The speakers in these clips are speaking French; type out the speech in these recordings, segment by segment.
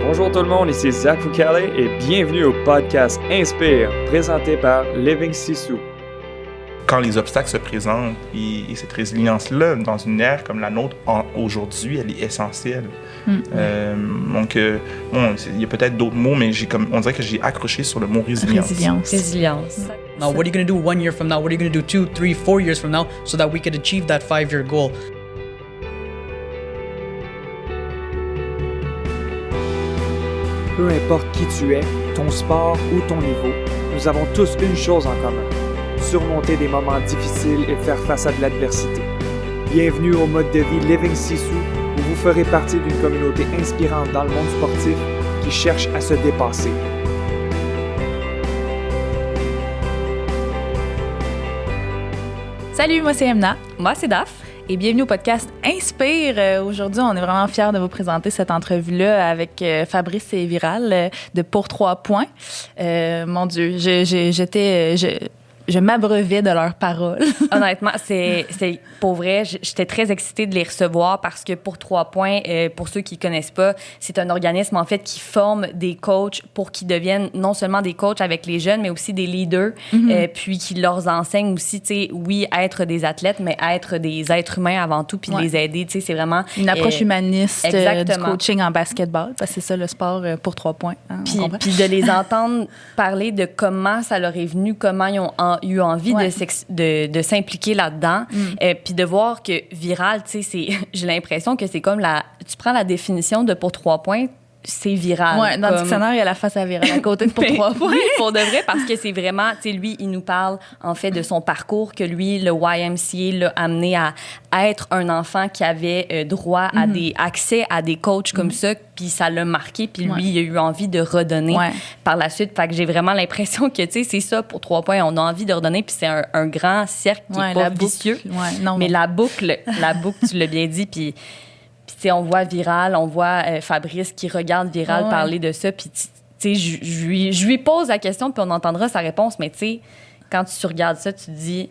Bonjour tout le monde, ici Zach Foucalé et bienvenue au podcast Inspire, présenté par Living Sisu. Quand les obstacles se présentent et cette résilience-là, dans une ère comme la nôtre aujourd'hui, elle est essentielle. Donc, il y a peut-être d'autres mots, mais on dirait que j'ai accroché sur le mot résilience. Résilience. Now, what are you going to do 1 year from now? What are you going to do 2, 3, 4 years from now so that we could achieve that 5-year goal? Peu importe qui tu es, ton sport ou ton niveau, nous avons tous une chose en commun: surmonter des moments difficiles et faire face à de l'adversité. Bienvenue au mode de vie Living Sisu, où vous ferez partie d'une communauté inspirante dans le monde sportif qui cherche à se dépasser. Salut, moi c'est Emna. Moi, c'est Daph. Et bienvenue au podcast Inspire. Aujourd'hui, on est vraiment fiers de vous présenter cette entrevue-là avec Fabrice et Viral de Pour 3 points. Mon Dieu, je m'abreuvais de leurs paroles. Honnêtement, c'est pour vrai, j'étais très excitée de les recevoir parce que Pour 3 points, pour ceux qui ne connaissent pas, c'est un organisme en fait qui forme des coachs pour qu'ils deviennent non seulement des coachs avec les jeunes, mais aussi des leaders, puis qui leur enseignent aussi, tu sais, oui, être des athlètes, mais être des êtres humains avant tout, puis de les aider, tu sais, c'est vraiment... Une approche humaniste du coaching en basketball, parce que c'est ça le sport Pour 3 points. Hein, puis de les entendre parler de comment ça leur est venu, comment ils ont eu envie de s'impliquer là-dedans, puis de voir que Viral, tu sais, j'ai l'impression que c'est comme tu prends la définition de Pour 3 points, c'est Viral. Ouais, dans le dictionnaire, il y a la face à Viral à côté de Pour 3 points. Pour de vrai, parce que c'est vraiment, tu sais, lui, il nous parle en fait de son parcours, que lui, le YMCA l'a amené à être un enfant qui avait droit à accès à des coachs comme ça, puis ça l'a marqué, puis lui, il a eu envie de redonner par la suite. Fait que j'ai vraiment l'impression que, tu sais, c'est ça, Pour 3 points, on a envie de redonner, puis c'est un grand cercle qui est pas vicieux. Mais la boucle, tu l'as bien dit, puis on voit Viral, on voit Fabrice qui regarde Viral parler de ça, puis je lui pose la question, puis on entendra sa réponse, mais tu sais, quand tu regardes ça, tu te dis...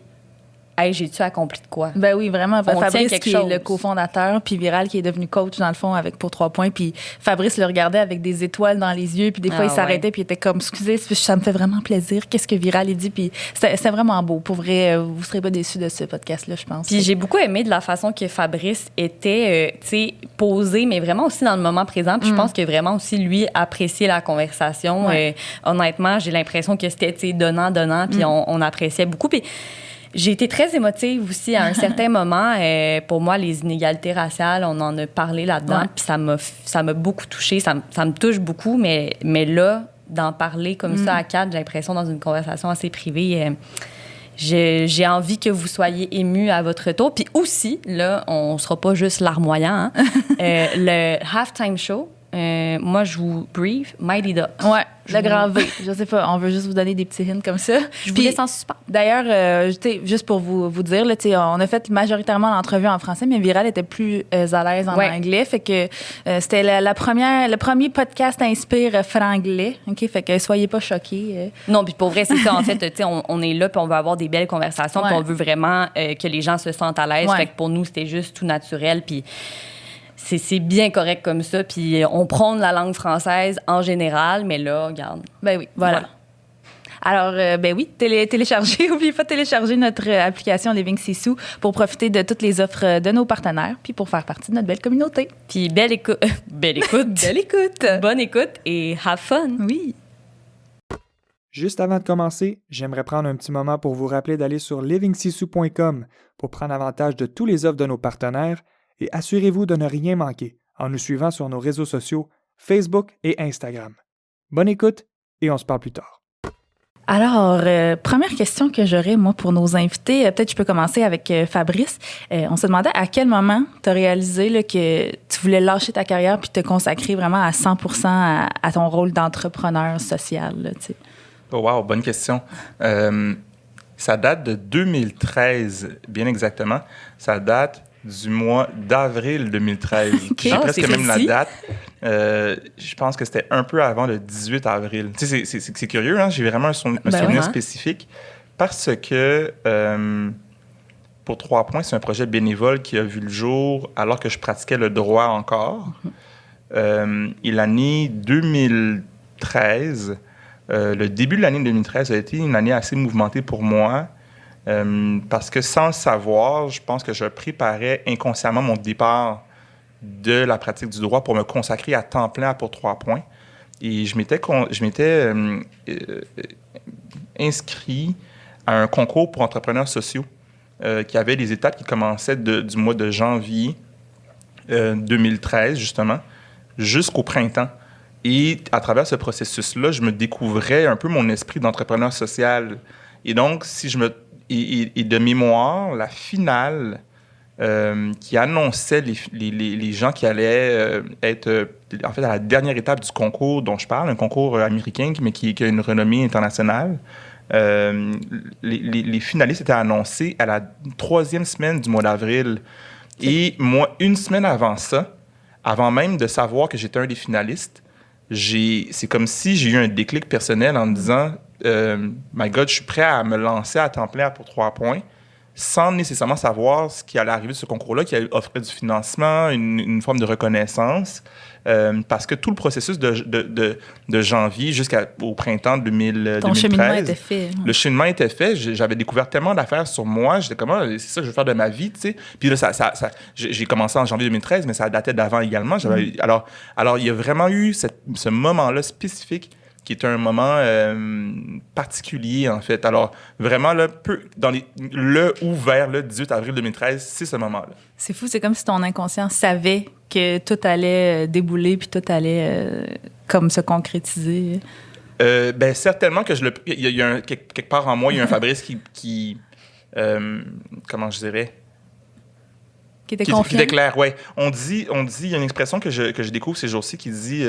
Hey, j'ai-tu accompli de quoi? Ben oui, vraiment. Fabrice qui chose. est le cofondateur, puis Viral qui est devenu coach, dans le fond, avec Pour 3 points. Puis Fabrice le regardait avec des étoiles dans les yeux, puis des fois, il s'arrêtait, puis il était comme, excusez, ça me fait vraiment plaisir. Qu'est-ce que Viral, il dit? Puis c'était vraiment beau. Pour vrai, vous ne serez pas déçus de ce podcast-là, je pense. Puis j'ai beaucoup aimé de la façon que Fabrice était, tu sais, posé, mais vraiment aussi dans le moment présent. Puis je pense que vraiment aussi, lui, appréciait la conversation. Honnêtement, j'ai l'impression que c'était, tu sais, donnant, puis on appréciait beaucoup. Puis j'ai été très émotive aussi à un certain moment. Pour moi, les inégalités raciales, on en a parlé là-dedans, puis ça m'a beaucoup touchée. Ça me touche beaucoup, mais là, d'en parler comme ça à quatre, j'ai l'impression dans une conversation assez privée, j'ai envie que vous soyez émus à votre tour. Puis aussi, là, on ne sera pas juste larmoyant. Hein? Le halftime show, moi, je vous brief Mighty Ducks. Ouais, le grand V. Je sais pas, on veut juste vous donner des petits hints comme ça. Je vous laisse en suspens. D'ailleurs, juste pour vous dire, là, on a fait majoritairement l'entrevue en français, mais Viral était plus à l'aise en anglais. Fait que c'était le premier podcast Inspire franglais. OK? Fait que soyez pas choqués. Non, puis pour vrai, c'est ça. En fait, on est là, puis on veut avoir des belles conversations, puis on veut vraiment que les gens se sentent à l'aise. Fait que pour nous, c'était juste tout naturel, puis... C'est bien correct comme ça, puis on prône la langue française en général, mais là, regarde. Ben oui, voilà. Alors, ben oui, téléchargez, n'oubliez pas de télécharger notre application Living Sisu pour profiter de toutes les offres de nos partenaires, puis pour faire partie de notre belle communauté. Puis belle écoute. Belle écoute. Bonne écoute et have fun. Oui. Juste avant de commencer, j'aimerais prendre un petit moment pour vous rappeler d'aller sur livingsisu.com pour prendre avantage de tous les offres de nos partenaires. Et assurez-vous de ne rien manquer en nous suivant sur nos réseaux sociaux, Facebook et Instagram. Bonne écoute et on se parle plus tard. Alors, première question que j'aurais, moi, pour nos invités, peut-être je peux commencer avec Fabrice. On se demandait à quel moment tu as réalisé là, que tu voulais lâcher ta carrière puis te consacrer vraiment à 100% à ton rôle d'entrepreneur social. Là, tu sais. Oh wow, bonne question. Ça date de 2013, bien exactement. Ça date du mois d'avril 2013. J'ai presque même la date. Je pense que c'était un peu avant le 18 avril. Tu sais, c'est curieux, hein? J'ai vraiment un souvenir spécifique parce que Pour 3 points, c'est un projet bénévole qui a vu le jour alors que je pratiquais le droit encore. Et l'année 2013, le début de l'année 2013 a été une année assez mouvementée pour moi parce que sans le savoir, je pense que je préparais inconsciemment mon départ de la pratique du droit pour me consacrer à temps plein pour 3 points. Et je m'étais inscrit à un concours pour entrepreneurs sociaux qui avait des étapes qui commençaient du mois de janvier 2013, justement, jusqu'au printemps. Et à travers ce processus-là, je me découvrais un peu mon esprit d'entrepreneur social. Et donc, et de mémoire, la finale qui annonçait les gens qui allaient être, en fait, à la dernière étape du concours dont je parle, un concours américain, mais qui a une renommée internationale. Les finalistes étaient annoncés à la 3e semaine du mois d'avril. Et moi, une semaine avant ça, avant même de savoir que j'étais un des finalistes, c'est comme si j'ai eu un déclic personnel en me disant My God, je suis prêt à me lancer à temps plein pour 3 points, sans nécessairement savoir ce qui allait arriver de ce concours-là, qui offrait du financement, une forme de reconnaissance, parce que tout le processus de janvier jusqu'au printemps 2013... Ton cheminement était fait. Le cheminement était fait. J'avais découvert tellement d'affaires sur moi. J'étais comme, c'est ça que je veux faire de ma vie, tu sais. Puis là, j'ai commencé en janvier 2013, mais ça datait d'avant également. Alors, il y a vraiment eu ce moment-là spécifique qui est un moment particulier, en fait. Alors, vraiment, là, vers le 18 avril 2013, c'est ce moment-là. C'est fou, c'est comme si ton inconscient savait que tout allait débouler puis tout allait comme se concrétiser. Ben certainement que il y a quelque part en moi, il y a un Fabrice qui comment je dirais... Qui était confiant. Qui était clair, ouais. On dit, il y a une expression que je découvre ces jours-ci qui dit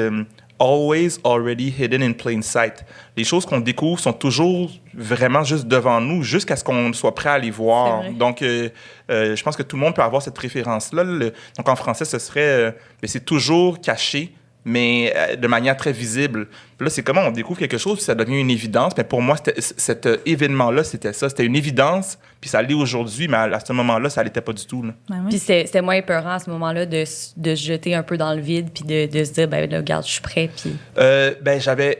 always already hidden in plain sight. Les choses qu'on découvre sont toujours vraiment juste devant nous, jusqu'à ce qu'on soit prêt à les voir. Donc, je pense que tout le monde peut avoir cette préférence-là. Donc, en français, ce serait c'est toujours caché, mais de manière très visible. Puis là, c'est comment on découvre quelque chose, puis ça devient une évidence. Mais pour moi, cet événement-là, c'était ça. C'était une évidence, puis ça l'est aujourd'hui, mais à ce moment-là, ça l'était pas du tout. Là. Ben oui. Puis c'était moins épeurant à ce moment-là de se jeter un peu dans le vide, puis de se dire, ben là, regarde, je suis prêt. Puis...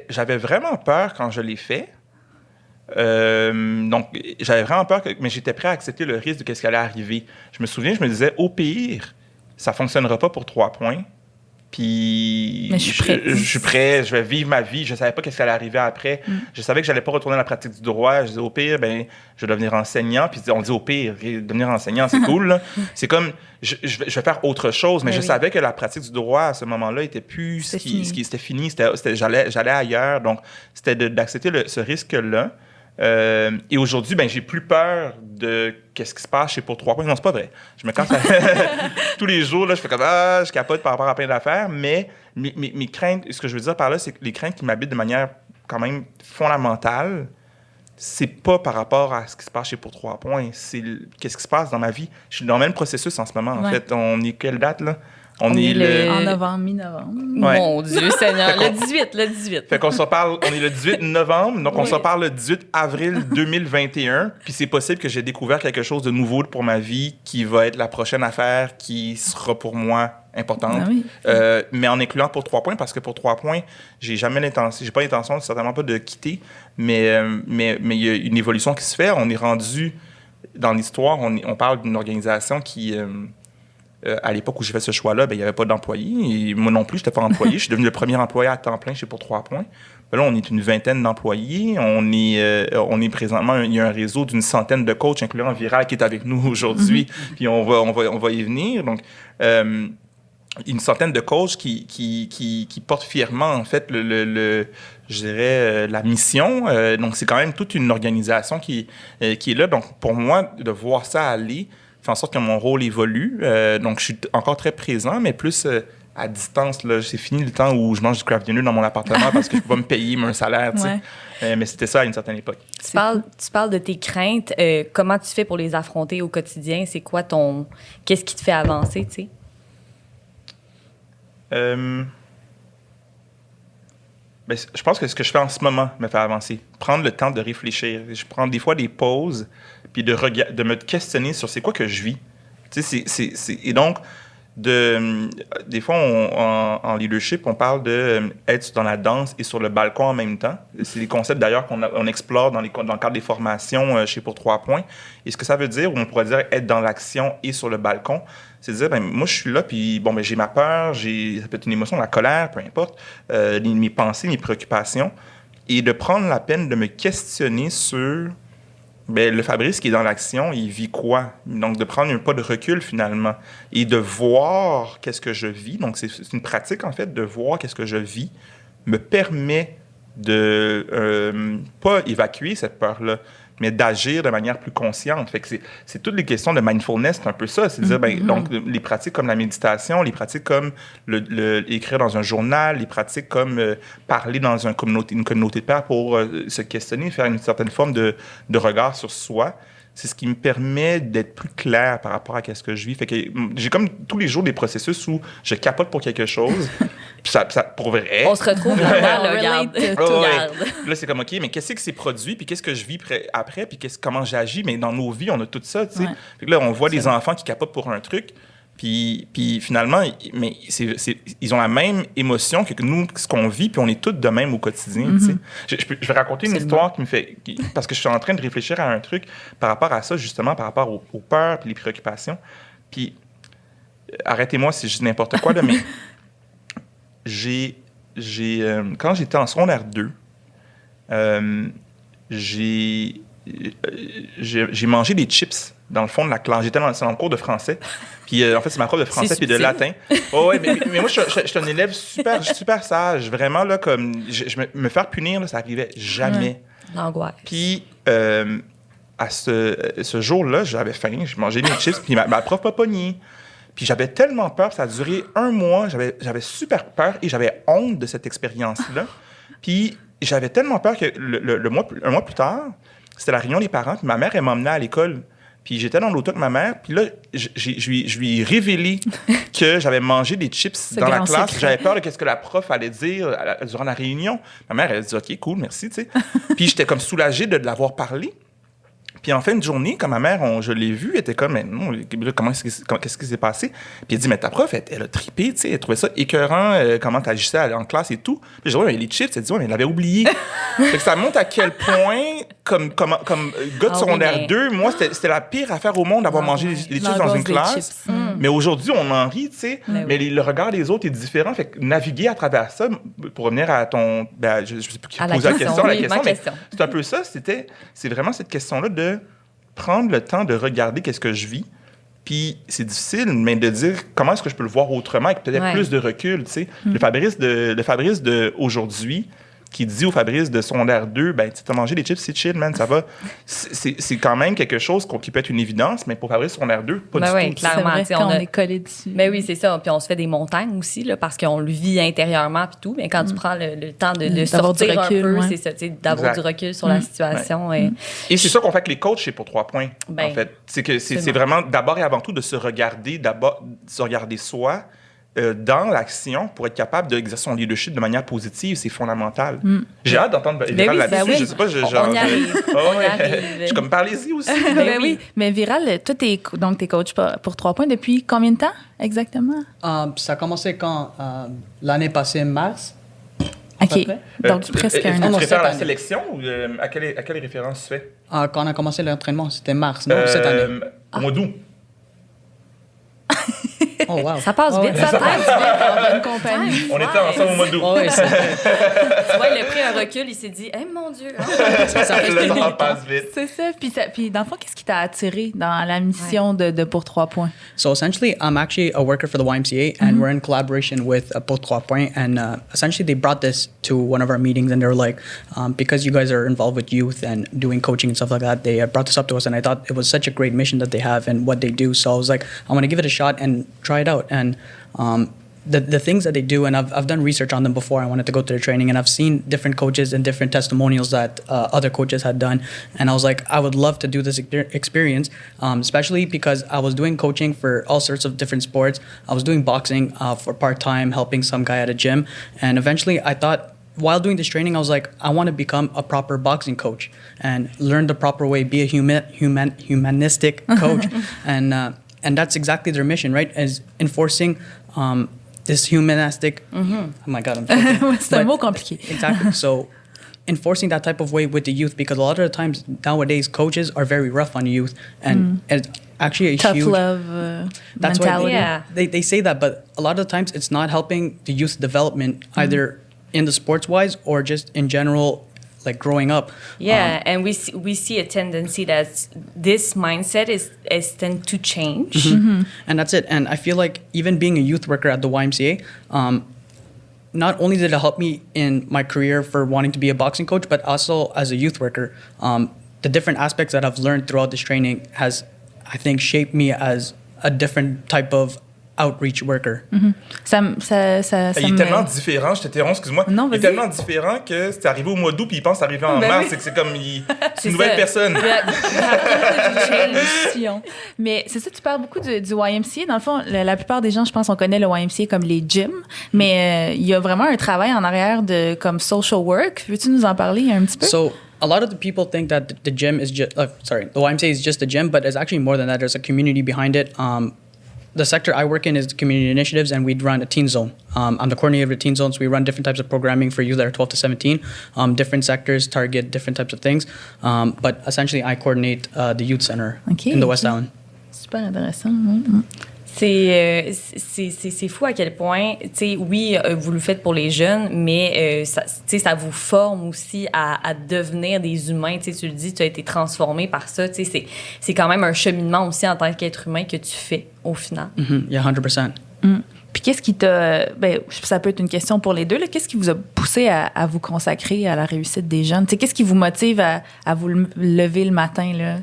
j'avais vraiment peur quand je l'ai fait. Donc, j'avais vraiment peur, mais j'étais prêt à accepter le risque de ce qui allait arriver. Je me souviens, je me disais, au pire, ça fonctionnera pas pour 3 points. Puis je suis prêt, je vais vivre ma vie. Je savais pas qu'est-ce qui allait arriver après. Je savais que j'allais pas retourner à la pratique du droit. Je disais au pire, je vais devenir enseignant. Puis on dit au pire, devenir enseignant, c'est cool. Là. C'est comme, je vais faire autre chose. Mais je savais que la pratique du droit à ce moment-là était plus c'était fini. J'allais ailleurs. Donc c'était d'accepter ce risque-là. Et aujourd'hui, j'ai plus peur de qu'est-ce qui se passe chez Pour 3 points. Non, c'est pas vrai. Je me casse tous les jours, là, je fais comme je capote par rapport à plein d'affaires, mais mes craintes, ce que je veux dire par là, c'est que les craintes qui m'habitent de manière quand même fondamentale, c'est pas par rapport à ce qui se passe chez Pour 3 points, c'est qu'est-ce qui se passe dans ma vie. Je suis dans le même processus en ce moment, en fait. On est quelle date, là? On est en novembre, mi-novembre. Ouais. Mon Dieu Seigneur, le 18. Fait qu'on se parle, on est le 18 novembre, donc on se parle le 18 avril 2021, puis c'est possible que j'ai découvert quelque chose de nouveau pour ma vie qui va être la prochaine affaire qui sera pour moi importante. Ah oui. Mais en incluant Pour 3 points, parce que Pour 3 points, j'ai pas l'intention, certainement pas de quitter, mais il y a une évolution qui se fait. On est rendu, dans l'histoire, on parle d'une organisation qui... à l'époque où j'ai fait ce choix-là, il n'y avait pas d'employés. Et moi non plus, je n'étais pas employé. Je suis devenu le premier employé à temps plein chez Pour 3 points. Là, on est une vingtaine d'employés. On est présentement, il y a un réseau d'une centaine de coachs, incluant Viral, qui est avec nous aujourd'hui. Puis on va y venir. Donc, une centaine de coachs qui portent fièrement, en fait, je dirais, la mission. Donc, c'est quand même toute une organisation qui est là. Donc, pour moi, de voir ça aller, fait en sorte que mon rôle évolue. Donc, je suis encore très présent, mais plus à distance. Là, c'est fini le temps où je mange du craft dinner dans mon appartement parce que je ne peux pas me payer un salaire. Ouais. Mais c'était ça à une certaine époque. Tu parles de tes craintes. Comment tu fais pour les affronter au quotidien? C'est quoi qu'est-ce qui te fait avancer, tu sais? Je pense que ce que je fais en ce moment me fait avancer. Prendre le temps de réfléchir. Je prends des fois des pauses puis de me questionner sur c'est quoi que je vis. Et donc, des fois, en leadership, on parle d'être dans la danse et sur le balcon en même temps. C'est des concepts, d'ailleurs, qu'on explore dans le cadre des formations chez Pour 3 points. Et ce que ça veut dire, on pourrait dire être dans l'action et sur le balcon, c'est de dire, moi, je suis là, puis j'ai ma peur, ça peut être une émotion, la colère, peu importe, mes pensées, mes préoccupations, et de prendre la peine de me questionner sur... le Fabrice qui est dans l'action, il vit quoi? Donc, de prendre un pas de recul, finalement, et de voir qu'est-ce que je vis. Donc, c'est une pratique, en fait, de voir qu'est-ce que je vis, me permet de pas évacuer cette peur-là, mais d'agir de manière plus consciente. Fait que c'est toutes les questions de mindfulness, c'est un peu ça. C'est dire, donc, les pratiques comme la méditation, les pratiques comme écrire dans un journal, les pratiques comme parler dans une communauté de pairs pour se questionner, faire une certaine forme de regard sur soi. C'est ce qui me permet d'être plus clair par rapport à ce que je vis. Fait que j'ai comme tous les jours des processus où je capote pour quelque chose. Puis ça, pour vrai. On se retrouve là-dedans, là, regarde. Là, c'est comme, OK, mais qu'est-ce qui s'est produit? Puis qu'est-ce que je vis après? Puis comment j'agis? Mais dans nos vies, on a tout ça, tu sais. Ouais. Fait que là, on voit des enfants qui capotent pour un truc. Puis finalement, mais ils ont la même émotion que nous, ce qu'on vit, puis on est tous de même au quotidien. Tu sais. Je vais raconter une histoire parce que je suis en train de réfléchir à un truc par rapport à ça, justement, par rapport aux peurs puis les préoccupations. Puis, arrêtez-moi si je dis n'importe quoi, là, mais quand j'étais en secondaire 2, j'ai mangé des chips dans le fond de la classe. J'étais dans le cours de français. Puis, en fait, c'est ma prof de français puis de latin. Oh, ouais, mais moi, je suis un élève super sage. Vraiment, là, comme... me faire punir, là, ça arrivait jamais. L'angoisse. Puis, à ce jour-là, j'avais faim. J'ai mangé des chips. Puis, ma prof m'a pogné. Puis, j'avais tellement peur. Ça a duré 1 mois. J'avais super peur et j'avais honte de cette expérience-là. Puis, j'avais tellement peur que un mois plus tard, c'était la réunion des parents. Puis, ma mère, elle m'emmenait à l'école. Puis j'étais dans l'auto avec ma mère, puis là, je lui ai révélé que j'avais mangé des chips dans la classe. Secret. J'avais peur de ce que la prof allait dire durant la réunion. Ma mère, elle a dit « OK, cool, merci », tu sais. Puis j'étais comme soulagé de l'avoir parlé. Puis en fin de journée, quand ma mère, je l'ai vue, elle était comme, mais non, qu'est-ce qui s'est passé? Puis elle dit, mais ta prof, elle a trippé, tu sais, elle trouvait ça écœurant, comment tu agissais en classe et tout. Puis je dis, ouais, mais les chips, elle dit, ouais, mais elle l'avait oublié. Fait que ça montre à quel point, comme gars de secondaire 2, moi, c'était la pire affaire au monde d'avoir mangé les chips dans une classe. Mais aujourd'hui, on en rit, tu sais. Mais le regard des autres est différent. Fait que naviguer à travers ça, pour revenir à ton... je sais pas qui posait la question, mais c'est un peu ça. C'est vraiment cette question-là de prendre le temps de regarder qu'est-ce que je vis. Puis c'est difficile, mais de dire comment est-ce que je peux le voir autrement avec peut-être plus de recul, tu sais. Le Fabrice d'aujourd'hui qui dit au Fabrice de secondaire 2, ben tu as mangé des chips, c'est chill, man, ça va. C'est quand même quelque chose qui peut être une évidence, mais pour Fabrice secondaire 2, pas du tout. Clairement, c'est vrai qu'on est collé dessus. Mais oui, c'est ça. Puis on se fait des montagnes aussi, là, parce qu'on le vit intérieurement puis tout. Mais quand tu prends le temps de sortir du recul, un peu, c'est ça, d'avoir du recul sur la situation. Ouais. Et c'est ça qu'on fait avec les coachs chez Pour 3 points, en fait. C'est que c'est vraiment d'abord et avant tout de se regarder soi, dans l'action pour être capable d'exercer son leadership de manière positive, c'est fondamental. J'ai hâte d'entendre Viral là-dessus. Je sais pas, on y arrive. Je suis comme, parlez-y aussi. Oui. Mais Viral, toi, t'es coach Pour 3 points depuis combien de temps exactement? Ça a commencé quand? L'année passée, mars. OK. Donc, presque un an. Tu préfères la sélection ou à quelle référence tu fais? Quand on a commencé l'entraînement, c'était mars, non? Cette année. Au mois d'août. Oh, wow. Ça passe vite, ça passe vite en bonne compagnie. On était ensemble au mois d'août. Tu vois, il a pris un recul, il s'est dit, mon Dieu. Ça passe vite. C'est ça. Puis dans le fond, qu'est-ce qui t'a attiré dans la mission de Pour 3 points? So essentially, I'm actually a worker for the YMCA, and we're in collaboration with Pour 3 points. And essentially, they brought this to one of our meetings, and they were like, because you guys are involved with youth and doing coaching and stuff like that, they brought this up to us, and I thought it was such a great mission that they have and what they do. So I was like, I want to give it a shot and try it out. And the things that they do, and I've done research on them before. I wanted to go to their training, and I've seen different coaches and different testimonials that other coaches had done. And I was like, I would love to do this experience, especially because I was doing coaching for all sorts of different sports. I was doing boxing for part-time, helping some guy at a gym. And eventually I thought, while doing this training, I was like, I want to become a proper boxing coach and learn the proper way, be a humanistic coach. And and that's exactly their mission, right? Is enforcing this humanistic. Oh my God, I'm joking. C'est un mot compliqué. Exactly. So enforcing that type of way with the youth, because a lot of the times nowadays coaches are very rough on youth, and it's actually a Tough huge love that's mentality. Yeah. they say that, but a lot of the times it's not helping the youth development either in the sports wise or just in general, like growing up. Yeah, and we see a tendency that this mindset is tend to change. And that's it. And I feel like even being a youth worker at the YMCA, not only did it help me in my career for wanting to be a boxing coach, but also as a youth worker, the different aspects that I've learned throughout this training has, I think, shaped me as a different type of outreach worker. Ça Il est tellement différent, je t'interromps, excuse-moi. Non, il est vas-y. tellement différent que c'est arrivé au mois d'août, puis il pense que c'est arrivé en mars. oui. C'est comme, c'est une nouvelle personne. Mais c'est ça, tu parles beaucoup du YMCA. Dans le fond, la plupart des gens, je pense, on connaît le YMCA comme les gyms, mais il y a vraiment un travail en arrière de comme social work. Veux-tu nous en parler un petit peu? So a lot of the people think that the gym is just, the YMCA is just a gym, but it's actually more than that. There's a community behind it. The sector I work in is community initiatives, and we run a teen zone. I'm the coordinator of the teen zone, so we run different types of programming for youth that are 12 to 17. Different sectors target different types of things, but essentially I coordinate the youth center in the West Island. Super intéressant. C'est fou à quel point, tu sais, oui, vous le faites pour les jeunes, mais ça vous forme aussi à devenir des humains. Tu le dis, tu as été transformé par ça. C'est quand même un cheminement aussi en tant qu'être humain que tu fais au final. Yeah, 100%. Puis qu'est-ce qui t'a... ça peut être une question pour les deux. Là. Qu'est-ce qui vous a poussé à vous consacrer à la réussite des jeunes? T'sais, qu'est-ce qui vous motive à vous lever le matin? Là?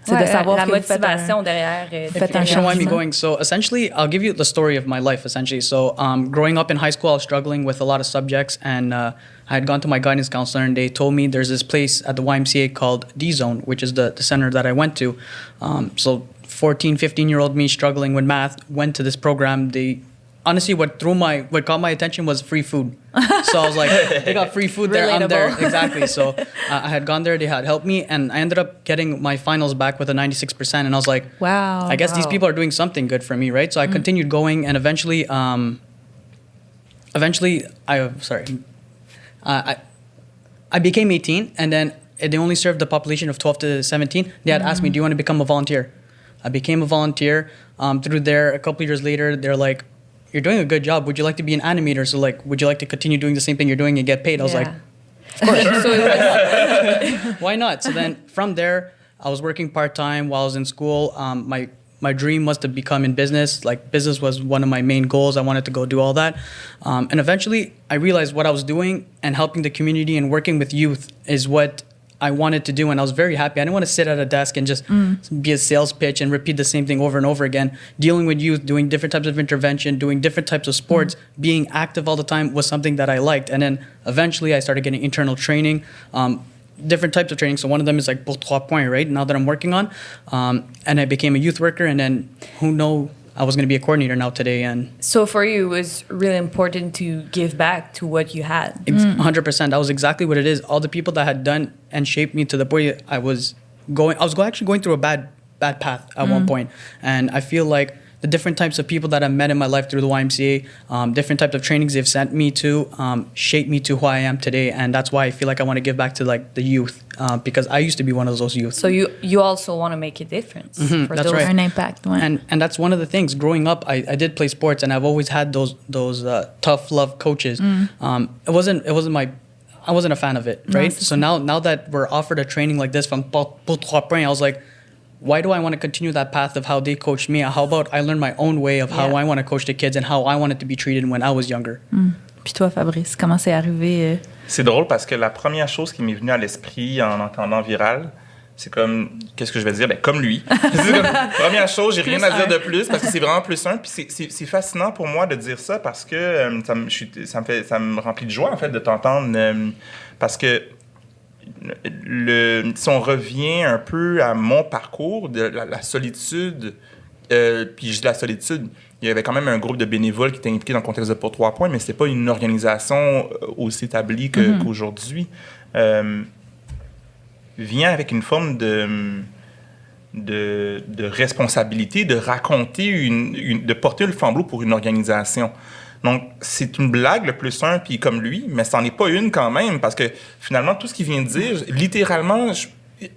C'est de savoir la que motivation derrière. faites un If you don't mind me changement. going, so essentially, I'll give you the story of my life, essentially. So growing up in high school, I was struggling with a lot of subjects, and I had gone to my guidance counselor, and they told me there's this place at the YMCA called D-Zone, which is the center that I went to. So 14, 15-year-old me struggling with math went to this program. Honestly, what caught my attention was free food. So I was like, they got free food there. I'm there. Exactly. So I had gone there. They had helped me. And I ended up getting my finals back with a 96%. And I was like, wow. I guess these people are doing something good for me, right? So I continued going. And eventually, I became 18. And then they only served the population of 12 to 17. They had asked me, do you want to become a volunteer? I became a volunteer. Through there, a couple of years later, they're like, you're doing a good job. Would you like to be an animator? So like, would you like to continue doing the same thing you're doing and get paid? I was like, of course. Why not? So then from there, I was working part-time while I was in school. My dream was to become in business. Like business was one of my main goals. I wanted to go do all that. And eventually I realized what I was doing and helping the community and working with youth is what I wanted to do, and I was very happy. I didn't want to sit at a desk and just be a sales pitch and repeat the same thing over and over again. Dealing with youth, doing different types of intervention, doing different types of sports, being active all the time was something that I liked. And then eventually I started getting internal training, different types of training. So one of them is like Pour 3 Points, right? Now that I'm working on. And I became a youth worker, and then I was going to be a coordinator now today. And so for you, it was really important to give back to what you had. 100%. That was exactly what it is. All the people that had done and shaped me to the point I was actually going through a bad path at one point. And I feel like the different types of people that I've met in my life through the YMCA, different types of trainings they've sent me to, shaped me to who I am today. And that's why I feel like I want to give back to like the youth, because I used to be one of those youth. So you also want to make a difference. For that's those. right. Un impact, ouais. And that's one of the things. Growing up, I did play sports, and I've always had those tough love coaches. I wasn't a fan of it, right? So now that we're offered a training like this from Pour 3 Points, I was like, why do I want to continue that path of how they coached me? How about I learn my own way of how I want to coach the kids and how I wanted to be treated when I was younger? Puis toi, Fabrice, comment c'est arrivé? C'est drôle parce que la première chose qui m'est venue à l'esprit en entendant Viral, c'est comme, qu'est-ce que je vais dire? Ben, comme lui. C'est comme, première chose, j'ai rien à dire de plus parce que c'est vraiment plus un. Puis c'est fascinant pour moi de dire ça parce que ça me remplit de joie, en fait, de t'entendre. Parce que si on revient un peu à mon parcours, de la solitude, puis je dis la solitude, il y avait quand même un groupe de bénévoles qui étaient impliqués dans le contexte de Pour 3 Points, mais c'était pas une organisation aussi établie qu'aujourd'hui. Vient avec une forme de responsabilité, de raconter, de porter le flambeau pour une organisation. Donc, c'est une blague le plus un, puis comme lui, mais c'en est pas une quand même, parce que finalement, tout ce qu'il vient de dire, littéralement,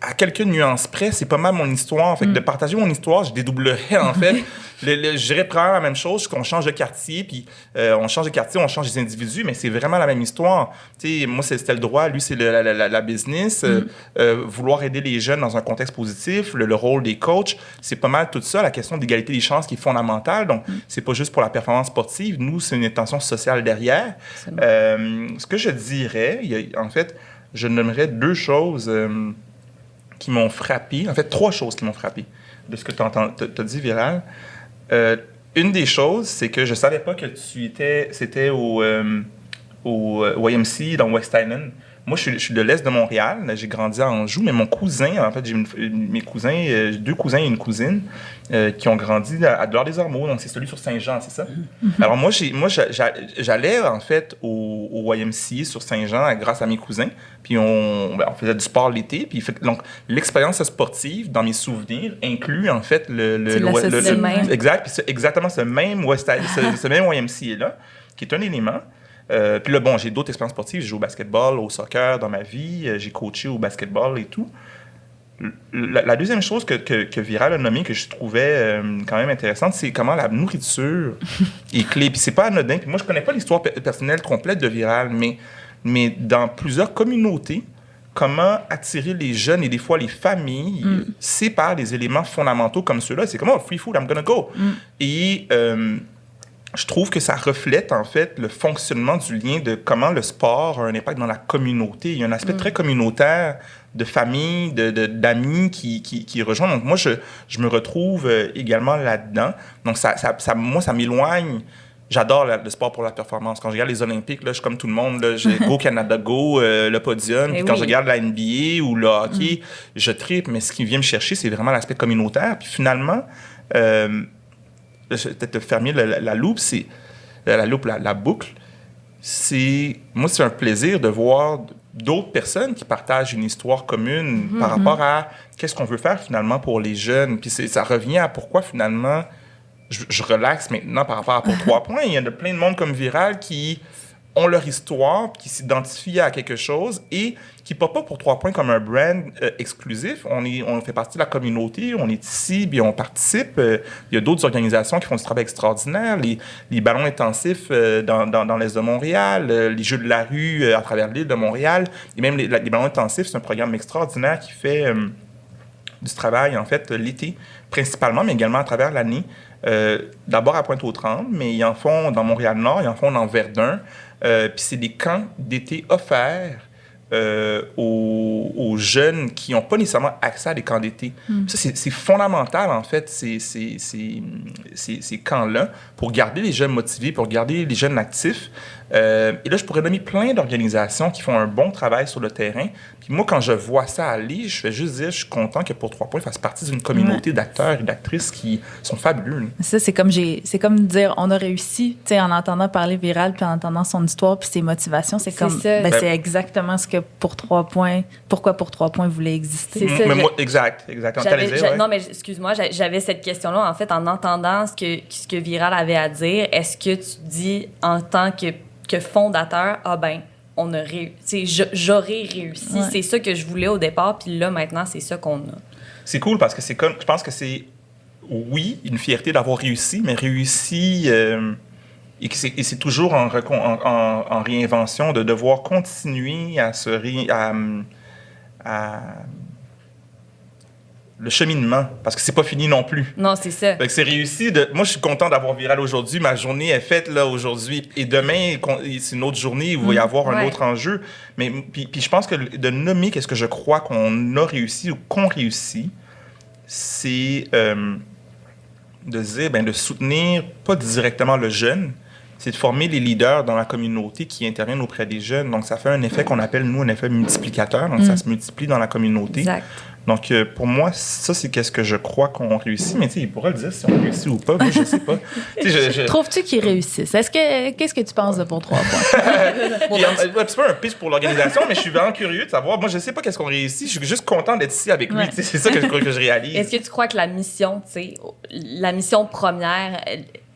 à quelques nuances près, c'est pas mal mon histoire. Fait que de partager mon histoire, je dédoublerais, en fait. Je dirais probablement la même chose, qu'on change de quartier, puis on change de quartier, on change des individus, mais c'est vraiment la même histoire. Tu sais, moi, c'était le droit, lui, c'est la business. Vouloir aider les jeunes dans un contexte positif, le rôle des coachs, c'est pas mal tout ça, la question d'égalité des chances qui est fondamentale. Donc, c'est pas juste pour la performance sportive. Nous, c'est une intention sociale derrière. Ce que je dirais, en fait, je nommerais deux choses qui m'ont frappé. En fait, trois choses qui m'ont frappé de ce que tu as dit, Viral. Une des choses, c'est que je savais pas que c'était au YMCA dans West Island. Moi, je suis de l'Est de Montréal. J'ai grandi à Anjou, mais mon cousin, en fait, j'ai deux cousins et une cousine qui ont grandi à Dollard-des-Ormeaux. Donc, c'est celui sur Saint-Jean, c'est ça? Alors, moi, j'allais, en fait, au YMCA sur Saint-Jean grâce à mes cousins. Puis, on faisait du sport l'été. Puis, donc, l'expérience sportive, dans mes souvenirs, inclut, en fait, exact. Puis, c'est exactement ce même YMCA-là, qui est un élément. Puis là, bon, j'ai d'autres expériences sportives. J'ai joué au basketball, au soccer dans ma vie. J'ai coaché au basketball et tout. La deuxième chose que Viral a nommée, que je trouvais quand même intéressante, c'est comment la nourriture est clé. Puis c'est pas anodin. Puis moi, je connais pas l'histoire personnelle complète de Viral, mais dans plusieurs communautés, comment attirer les jeunes et des fois les familles, c'est par des éléments fondamentaux comme ceux-là. C'est comme, oh, free food, I'm gonna go. Et je trouve que ça reflète, en fait, le fonctionnement du lien de comment le sport a un impact dans la communauté. Il y a un aspect très communautaire de famille, d'amis qui rejoint. Donc, moi, je me retrouve également là-dedans. Donc, moi, ça m'éloigne. J'adore le sport pour la performance. Quand je regarde les Olympiques, là, je suis comme tout le monde. Là, j'ai Go Canada Go, le podium. Puis quand je regarde la NBA ou le hockey, je tripe. Mais ce qui vient me chercher, c'est vraiment l'aspect communautaire. Puis finalement... peut-être fermer la loupe, la boucle. Moi, c'est un plaisir de voir d'autres personnes qui partagent une histoire commune par rapport à qu'est-ce qu'on veut faire finalement pour les jeunes. Puis ça revient à pourquoi finalement je relaxe maintenant par rapport à Pour 3 points. Il y a plein de monde comme Viral qui ont leur histoire, qui s'identifient à quelque chose et qui ne portent pas Pour 3 points comme un brand exclusif. On fait partie de la communauté, on est ici, puis on participe. Il y a d'autres organisations qui font du travail extraordinaire. Les ballons intensifs dans l'Est de Montréal, les Jeux de la rue à travers l'île de Montréal, et même les ballons intensifs, c'est un programme extraordinaire qui fait du travail, en fait, l'été, principalement, mais également à travers l'année. D'abord à Pointe-aux-Trembles, mais ils en font dans Montréal-Nord, ils en font dans Verdun. Puis c'est des camps d'été offerts aux jeunes qui n'ont pas nécessairement accès à des camps d'été. Ça, c'est fondamental, en fait, ces camps-là, pour garder les jeunes motivés, pour garder les jeunes actifs. Et là, je pourrais nommer plein d'organisations qui font un bon travail sur le terrain. Puis moi, quand je vois ça aller, je fais juste dire, je suis content que Pour 3 points fasse partie d'une communauté d'acteurs et d'actrices qui sont fabuleux. Ça, c'est comme dire, on a réussi, tu sais, en entendant parler Viral, puis en entendant son histoire, puis ses motivations, c'est comme, c'est exactement ce que Pour 3 points, pourquoi Pour 3 points voulait exister. C'est ça. Mais moi, exactement. Non, mais excuse-moi, j'avais cette question-là, en fait, en entendant ce que Viral avait à dire. Est-ce que tu dis, en tant que fondateur, on a réussi, j'aurais réussi. Ouais. C'est ça que je voulais au départ, puis là, maintenant, c'est ça qu'on a. C'est cool parce que je pense que c'est, oui, une fierté d'avoir réussi, mais réussi, et c'est toujours en réinvention, de devoir continuer à le cheminement, parce que c'est pas fini non plus. Non, c'est ça. Fait que c'est réussi. Moi, je suis content d'avoir Viral aujourd'hui. Ma journée est faite là aujourd'hui. Et demain, c'est une autre journée où il va y avoir un autre enjeu. Mais puis je pense que de nommer qu'est-ce que je crois qu'on a réussi ou qu'on réussit, c'est de dire, de soutenir pas directement le jeune, c'est de former les leaders dans la communauté qui interviennent auprès des jeunes. Donc, ça fait un effet qu'on appelle, nous, un effet multiplicateur. Donc, ça se multiplie dans la communauté. Exact. Donc, pour moi, ça, c'est qu'est-ce que je crois qu'on réussit. Mais tu sais, il pourra le dire si on réussit ou pas. Moi, je sais pas. Trouves-tu qu'ils réussissent? Qu'est-ce que tu penses de pour 3 points? C'est pas un pitch pour l'organisation, mais je suis vraiment curieux de savoir. Moi, je sais pas qu'est-ce qu'on réussit. Je suis juste content d'être ici avec lui. Ouais. C'est ça que je réalise. Est-ce que tu crois que la mission première,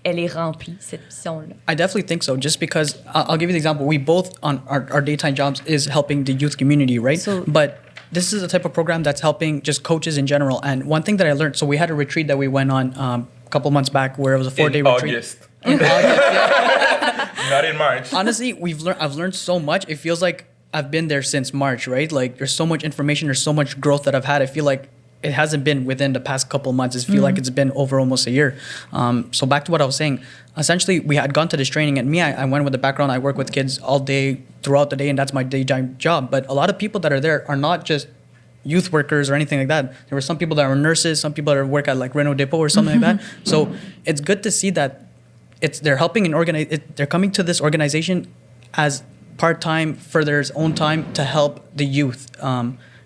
elle est remplie, cette mission-là? I definitely think so, just because I'll give you the example. We both, on our daytime jobs, is helping the youth community, right? But this is a type of program that's helping just coaches in general. And one thing that I learned, so we had a retreat that we went on a couple months back where it was a 4-day retreat. In August, yeah. Not in March. Honestly, I've learned so much. It feels like I've been there since March, right? Like there's so much information, there's so much growth that I've had. I feel like it hasn't been within the past couple months. I feel like it's been over almost a year. So back to what I was saying, essentially we had gone to this training, and I went with the background. I work with kids all day, throughout the day, and that's my daytime job. But a lot of people that are there are not just youth workers or anything like that. There were some people that are nurses, some people that work at like Renault Depot or something like that. So it's good to see that they're helping and they're coming to this organization as part-time for their own time to help the youth.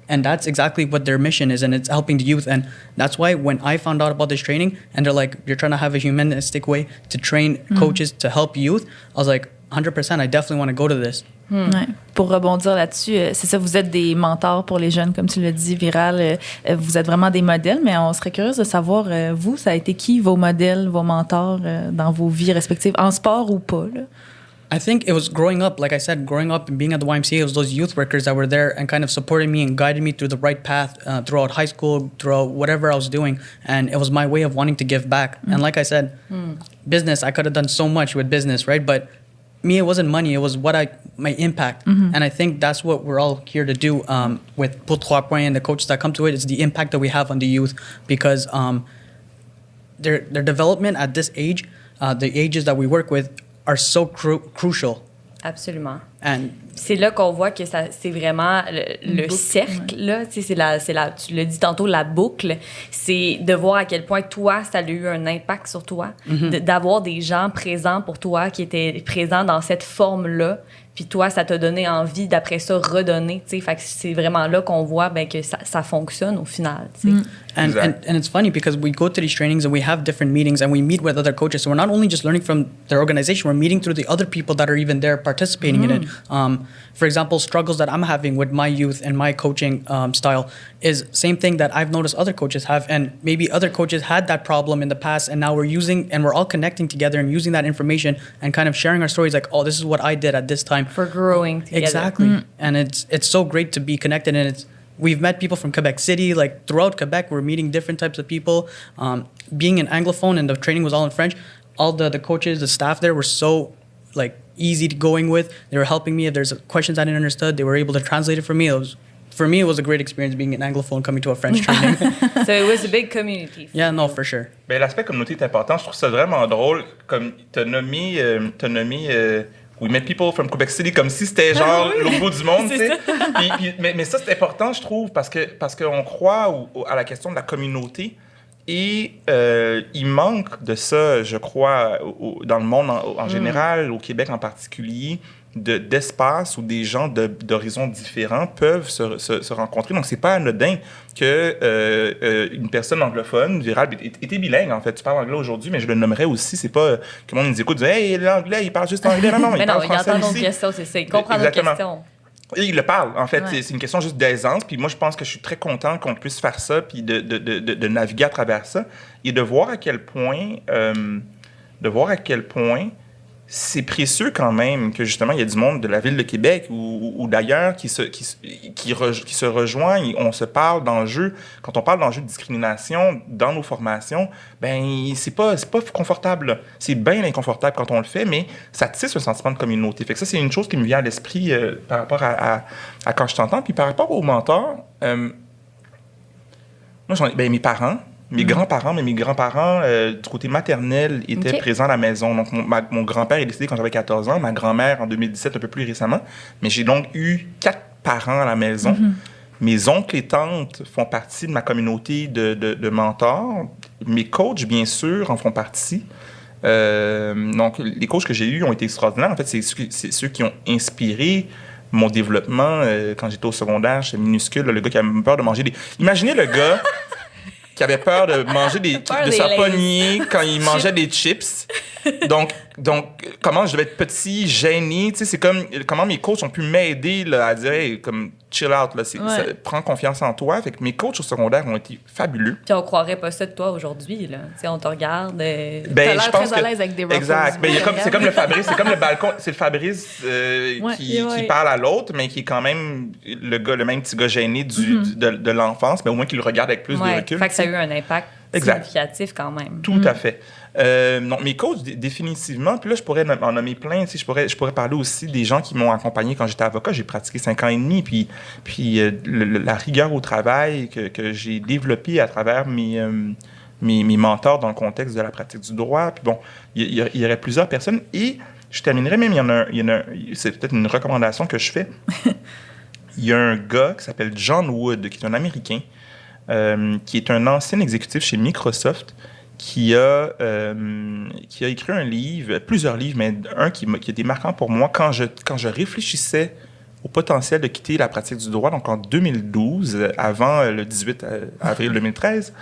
And that's exactly what their mission is, and it's helping the youth. And that's why when I found out about this training, and they're like, you're trying to have a humanistic way to train coaches to help youth, I was like, 100%, I definitely want to go to this. Ouais. Pour rebondir là-dessus, c'est ça, vous êtes des mentors pour les jeunes, comme tu l'as dit, Viral. Vous êtes vraiment des modèles, mais on serait curieux de savoir, vous, ça a été qui vos modèles, vos mentors dans vos vies respectives, en sport ou pas, là? I think it was growing up, like I said, growing up and being at the YMCA, it was those youth workers that were there and kind of supporting me and guiding me through the right path throughout high school, throughout whatever I was doing. And it was my way of wanting to give back. And like I said, business, I could have done so much with business, right? But me, it wasn't money, it was my impact. And I think that's what we're all here to do with Pour 3 Points and the coaches that come to it. It's the impact that we have on the youth, because their development at this age, the ages that we work with, are so crucial. Absolument. And c'est là qu'on voit que c'est vraiment le cercle, là. Tu sais, tu l'as dit tantôt, la boucle. C'est de voir à quel point toi, ça a eu un impact sur toi. D'avoir des gens présents pour toi qui étaient présents dans cette forme-là. Puis toi, ça t'a donné envie d'après ça redonner. Tu sais, fait que c'est vraiment là qu'on voit que ça fonctionne au final. Tu sais. And it's funny because we go to these trainings and we have different meetings and we meet with other coaches. So we're not only just learning from their organization, we're meeting through the other people that are even there participating in it. For example, struggles that I'm having with my youth and my coaching style is same thing that I've noticed other coaches have, and maybe other coaches had that problem in the past, and now we're all connecting together and using that information and kind of sharing our stories like, oh, this is what I did at this time. For growing together. Exactly. And it's so great to be connected, and we've met people from Quebec City, like throughout Quebec, we're meeting different types of people. Being an Anglophone and the training was all in French, all the coaches, the staff there were so like easy to going with. They were helping me if there's questions I didn't understand. They were able to translate it for me. For me, it was a great experience being an Anglophone coming to a French training. So it was a big community. Yeah, no, for sure. Ben, l'aspect communauté est important. Je trouve ça vraiment drôle. Comme t'as nommé We met people from Quebec City comme si c'était genre l'autre bout du monde, tu sais. Mais ça, c'est important, je trouve, parce qu'on croit à la question de la communauté. Et il manque de ça, je crois, dans le monde en général, au Québec en particulier, d'espace où des gens d'horizons différents peuvent se rencontrer. Donc, c'est pas anodin que une personne anglophone, Viral, était bilingue, en fait. Tu parles anglais aujourd'hui, mais je le nommerais aussi. C'est pas que le monde nous écoute, dit « Hey, l'anglais, il parle juste anglais. » Non, il parle français aussi. Mais non, il entend nos questions, c'est ça. Il comprend nos questions. Et il le parle, en fait. Ouais. C'est une question juste d'aisance. Puis moi, je pense que je suis très content qu'on puisse faire ça, puis de naviguer à travers ça. Et de voir à quel point c'est précieux quand même que, justement, il y a du monde de la Ville de Québec ou d'ailleurs qui se rejoignent. On se parle d'enjeux. Quand on parle d'enjeux de discrimination dans nos formations, ben c'est pas confortable, là. C'est bien inconfortable quand on le fait, mais ça tisse un sentiment de communauté. Fait que ça, c'est une chose qui me vient à l'esprit par rapport à quand je t'entends. Puis par rapport aux mentors, moi, mes parents, mes grands-parents, du côté maternel, étaient présents à la maison. Donc, mon grand-père est décédé quand j'avais 14 ans, ma grand-mère en 2017, un peu plus récemment. Mais j'ai donc eu 4 parents à la maison. Mes oncles et tantes font partie de ma communauté de mentors. Mes coachs, bien sûr, en font partie. Donc, les coachs que j'ai eus ont été extraordinaires. En fait, c'est ceux qui ont inspiré mon développement. Quand j'étais au secondaire, j'étais minuscule, le gars qui avait peur de manger des... Imaginez le gars qui avait peur de manger de sa poignée quand il mangeait des chips. Donc, comment je devais être petit, gêné, tu sais, c'est comme comment mes coachs ont pu m'aider là, à dire, hey, comme chill out, là, prends confiance en toi. Fait que mes coachs au secondaire ont été fabuleux. Puis on croirait pas ça de toi aujourd'hui, là. Tu sais, on te regarde. T'as l'air très à l'aise avec des ruffles. Exact. Ben, c'est comme le Fabrice, c'est comme le balcon, c'est le Fabrice qui parle à l'autre, mais qui est quand même le même petit gars gêné de l'enfance, mais au moins qu'il le regarde avec plus de recul. Fait que ça a eu un impact significatif quand même. Tout à fait. Donc, mes coachs, définitivement, puis là, je pourrais en nommer plein. Je pourrais parler aussi des gens qui m'ont accompagné quand j'étais avocat. J'ai pratiqué 5 ans et demi, puis la rigueur au travail que j'ai développée à travers mes mentors dans le contexte de la pratique du droit. Puis bon, il y aurait plusieurs personnes. Et je terminerai même, c'est peut-être une recommandation que je fais. Il y a un gars qui s'appelle John Wood, qui est un Américain, qui est un ancien exécutif chez Microsoft, qui a écrit un livre, plusieurs livres, mais un qui était marquant pour moi quand je réfléchissais au potentiel de quitter la pratique du droit, donc en 2012, avant le 18 avril 2013.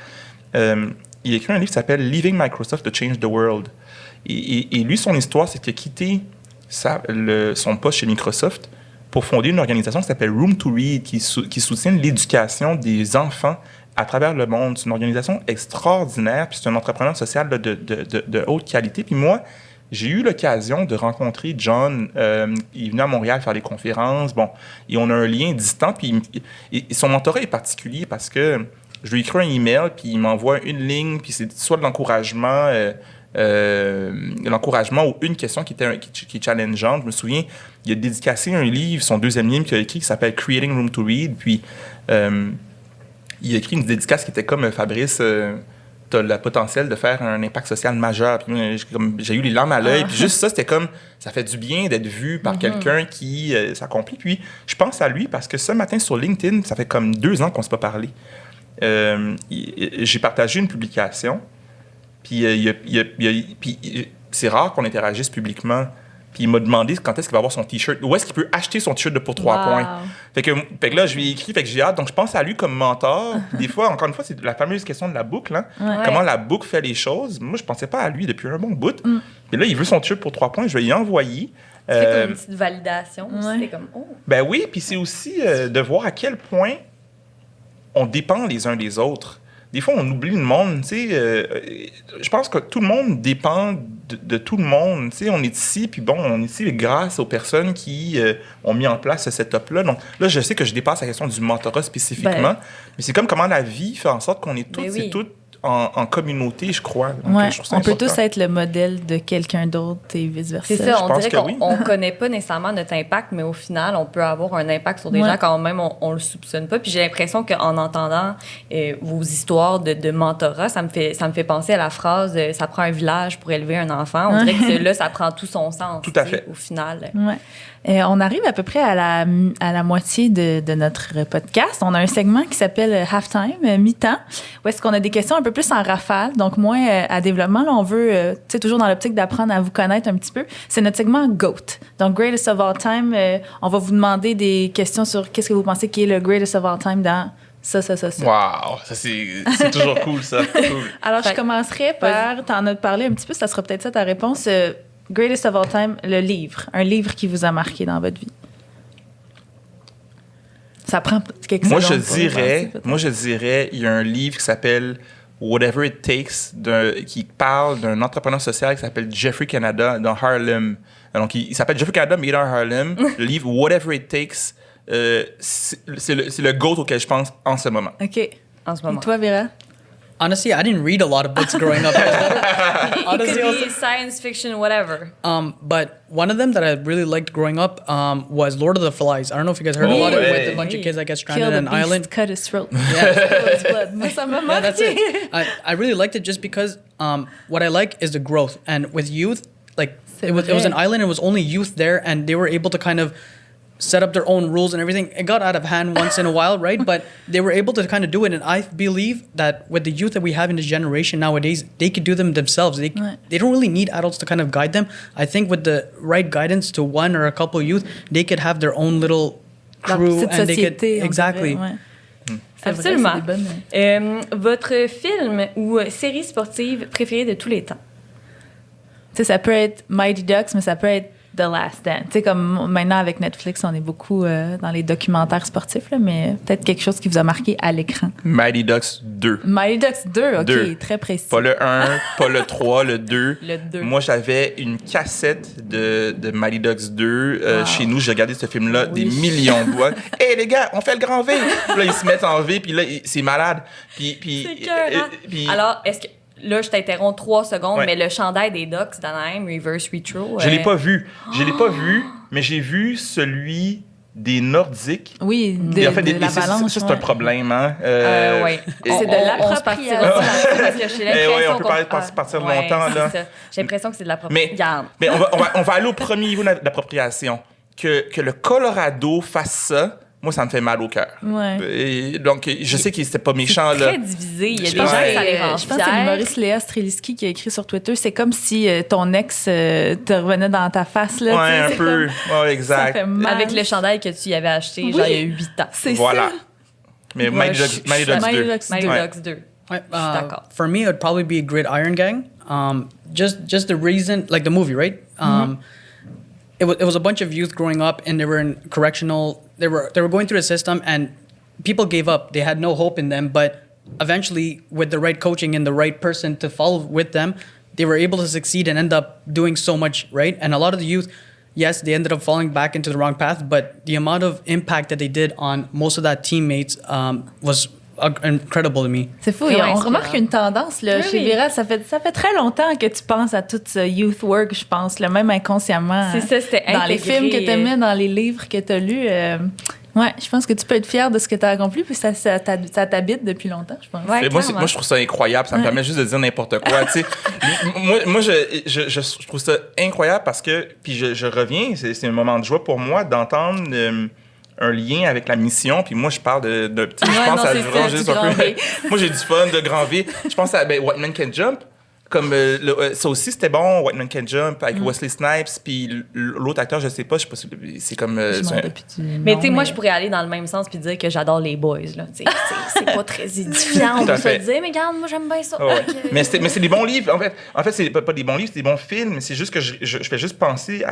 Il a écrit un livre qui s'appelle « Leaving Microsoft to Change the World ». Et lui, son histoire, c'est qu'il a quitté son poste chez Microsoft pour fonder une organisation qui s'appelle Room to Read, qui soutient l'éducation des enfants à travers le monde. C'est une organisation extraordinaire, puis c'est un entrepreneur social de haute qualité. Puis moi, j'ai eu l'occasion de rencontrer John. Il est venu à Montréal faire des conférences, bon, et on a un lien distant. Puis et son mentorat est particulier parce que je lui écris un email, puis il m'envoie une ligne, puis c'est soit de l'encouragement... l'encouragement ou une question qui est challengeante. Je me souviens, il a dédicacé un livre, son deuxième livre qu'il a écrit, qui s'appelle « Creating Room to Read ». Puis, il a écrit une dédicace qui était comme « Fabrice, tu as le potentiel de faire un impact social majeur. » Puis j'ai eu les larmes à l'œil. Puis juste ça, c'était comme, ça fait du bien d'être vu par quelqu'un qui s'accomplit. Puis je pense à lui parce que ce matin sur LinkedIn, ça fait comme 2 ans qu'on ne s'est pas parlé. J'ai partagé une publication. Puis, c'est rare qu'on interagisse publiquement. Puis il m'a demandé quand est-ce qu'il va avoir son T-shirt. Où est-ce qu'il peut acheter son T-shirt de pour 3 points. Fait que là, je lui ai écrit, fait que j'ai hâte. Donc, je pense à lui comme mentor. Des fois, encore une fois, c'est la fameuse question de la boucle. Hein? Ouais. Comment la boucle fait les choses. Moi, je pensais pas à lui depuis un bon bout. Puis là, il veut son T-shirt pour 3 points. Je vais y envoyer. C'est comme une petite validation. Ouais. C'est comme, oh. Ben oui, puis c'est aussi de voir à quel point on dépend les uns des autres. Des fois, on oublie le monde, tu sais. Je pense que tout le monde dépend de tout le monde. Tu sais, on est ici, puis bon, on est ici grâce aux personnes qui ont mis en place ce setup-là. Donc là, je sais que je dépasse la question du mentorat spécifiquement, mais c'est comme comment la vie fait en sorte qu'on est tous et toutes en communauté, je crois. Donc, on peut tous être le modèle de quelqu'un d'autre et vice-versa. C'est ça, on dirait qu'on ne connaît pas nécessairement notre impact, mais au final, on peut avoir un impact sur des gens quand même on ne le soupçonne pas. Puis j'ai l'impression qu'en entendant vos histoires de mentorat, ça me fait penser à la phrase « ça prend un village pour élever un enfant ». On dirait que là, ça prend tout son sens. Tout à fait. Au final. Ouais. On arrive à peu près à la moitié de notre podcast. On a un segment qui s'appelle Halftime, mi-temps, où est-ce qu'on a des questions un peu plus en rafale, donc moins à développement. Là, on veut, tu sais, toujours dans l'optique d'apprendre à vous connaître un petit peu. C'est notre segment GOAT. Donc, Greatest of All Time, on va vous demander des questions sur qu'est-ce que vous pensez qui est le Greatest of All Time dans ça. Wow! Ça, c'est toujours cool, ça. Cool. Alors, je commencerai par t'en as parlé un petit peu, ça sera peut-être ça ta réponse. Greatest of All Time, le livre. Un livre qui vous a marqué dans votre vie. Ça prend quelques secondes. Moi, je dirais, il y a un livre qui s'appelle Whatever It Takes, qui parle d'un entrepreneur social qui s'appelle Jeffrey Canada dans Harlem. Donc, il s'appelle Jeffrey Canada, mais il est dans Harlem. Le livre Whatever It Takes, c'est le GOAT auquel je pense en ce moment. OK. En ce moment. Et toi, Vera? Honestly, I didn't read a lot of books growing up. Honestly, it could be science fiction, whatever. But one of them that I really liked growing up was Lord of the Flies. I don't know if you guys heard about it, with a bunch of kids that get stranded on an island. Cut his throat. Yeah. His blood. Yeah, that's it. I really liked it just because what I like is the growth. And with youth, like it was an island, it was only youth there, and they were able to kind of set up their own rules and everything. It got out of hand once in a while, right? But they were able to kind of do it. And I believe that with the youth that we have in this generation nowadays, they could do them themselves. They don't really need adults to kind of guide them. I think with the right guidance to one or a couple of youth, they could have their own little crew. And they could, exactly. Absolument. Votre film ou série sportive préférée de tous les temps? Tu sais, ça peut être Mighty Ducks, mais ça peut être The Last Dance. Tu sais, comme maintenant avec Netflix, on est beaucoup dans les documentaires sportifs, là, mais peut-être quelque chose qui vous a marqué à l'écran. Mighty Ducks 2. Mighty Ducks 2, OK, 2. très précis. Pas le 1, pas le 3, le 2. Le 2. Moi, j'avais une cassette de Mighty Ducks 2 chez nous. J'ai regardé ce film-là des millions de fois. « Hey, les gars, on fait le grand V! » Puis là, ils se mettent en V, puis là, c'est malade. Puis, c'est cœur, Alors, est-ce que... Là, je t'interromps 3 secondes, mais le chandail des Ducks d'Anaheim, Reverse Retro... Je l'ai pas vu. Je l'ai pas vu, mais j'ai vu celui des Nordiques. Oui, de l'avalanche. Ça, c'est un problème, hein? Oui. C'est de l'appropriation. Parce que j'ai l'impression on peut partir longtemps, là. J'ai l'impression que c'est de l'appropriation. Mais on va aller au premier niveau d'appropriation. Que le Colorado fasse ça, moi, ça me fait mal au cœur. Ouais. Donc, je sais que c'était pas méchant. C'est très divisé. Il y a des gens qui ça les rend Je pense que c'est l'humoriste Léa Streliski qui a écrit sur Twitter. C'est comme si ton ex te revenait dans ta face. Là, ouais, un peu. Comme... Ouais, exact. Ça fait mal. Avec le chandail que tu y avais acheté, genre, il y a eu 8 ans. C'est voilà. Ça. Mais Mighty Ducks 2. D'accord. For me, it would probably be Gridiron Gang. Just the reason, like the movie, right? It was a bunch of youth growing up, and they were in correctional. They were going through the system, and people gave up. They had no hope in them. But eventually, with the right coaching and the right person to follow with them, they were able to succeed and end up doing so much, right? And a lot of the youth, yes, they ended up falling back into the wrong path. But the amount of impact that they did on most of that teammates was incredible to me. C'est fou, on remarque une tendance là, chez Viral. Ça fait très longtemps que tu penses à tout ce youth work, je pense, là, même inconsciemment. C'est ça, c'était dans les films que tu aimais, dans les livres que tu as lus. Ouais, je pense que tu peux être fier de ce que tu as accompli, puis ça t'habite depuis longtemps, je pense. Ouais, moi, je trouve ça incroyable. Ça me permet juste de dire n'importe quoi. moi je trouve ça incroyable parce que, puis je reviens, c'est un moment de joie pour moi d'entendre un lien avec la mission. Puis moi, je parle de je pense à juste un peu. Moi, j'ai du fun de grand V. Je pense à White Man Can't Jump. Comme ça aussi, c'était bon, White Man Can't Jump, avec Wesley Snipes, puis l'autre acteur, je sais pas si c'est comme... mais tu sais, moi, je pourrais aller dans le même sens puis dire que j'adore les boys, là. C'est pas très édifiant, on peut se dire, mais regarde, moi, j'aime bien ça. Oh, ouais. Mais c'est des bons livres, en fait c'est pas des bons livres, c'est des bons films, c'est juste que je fais juste penser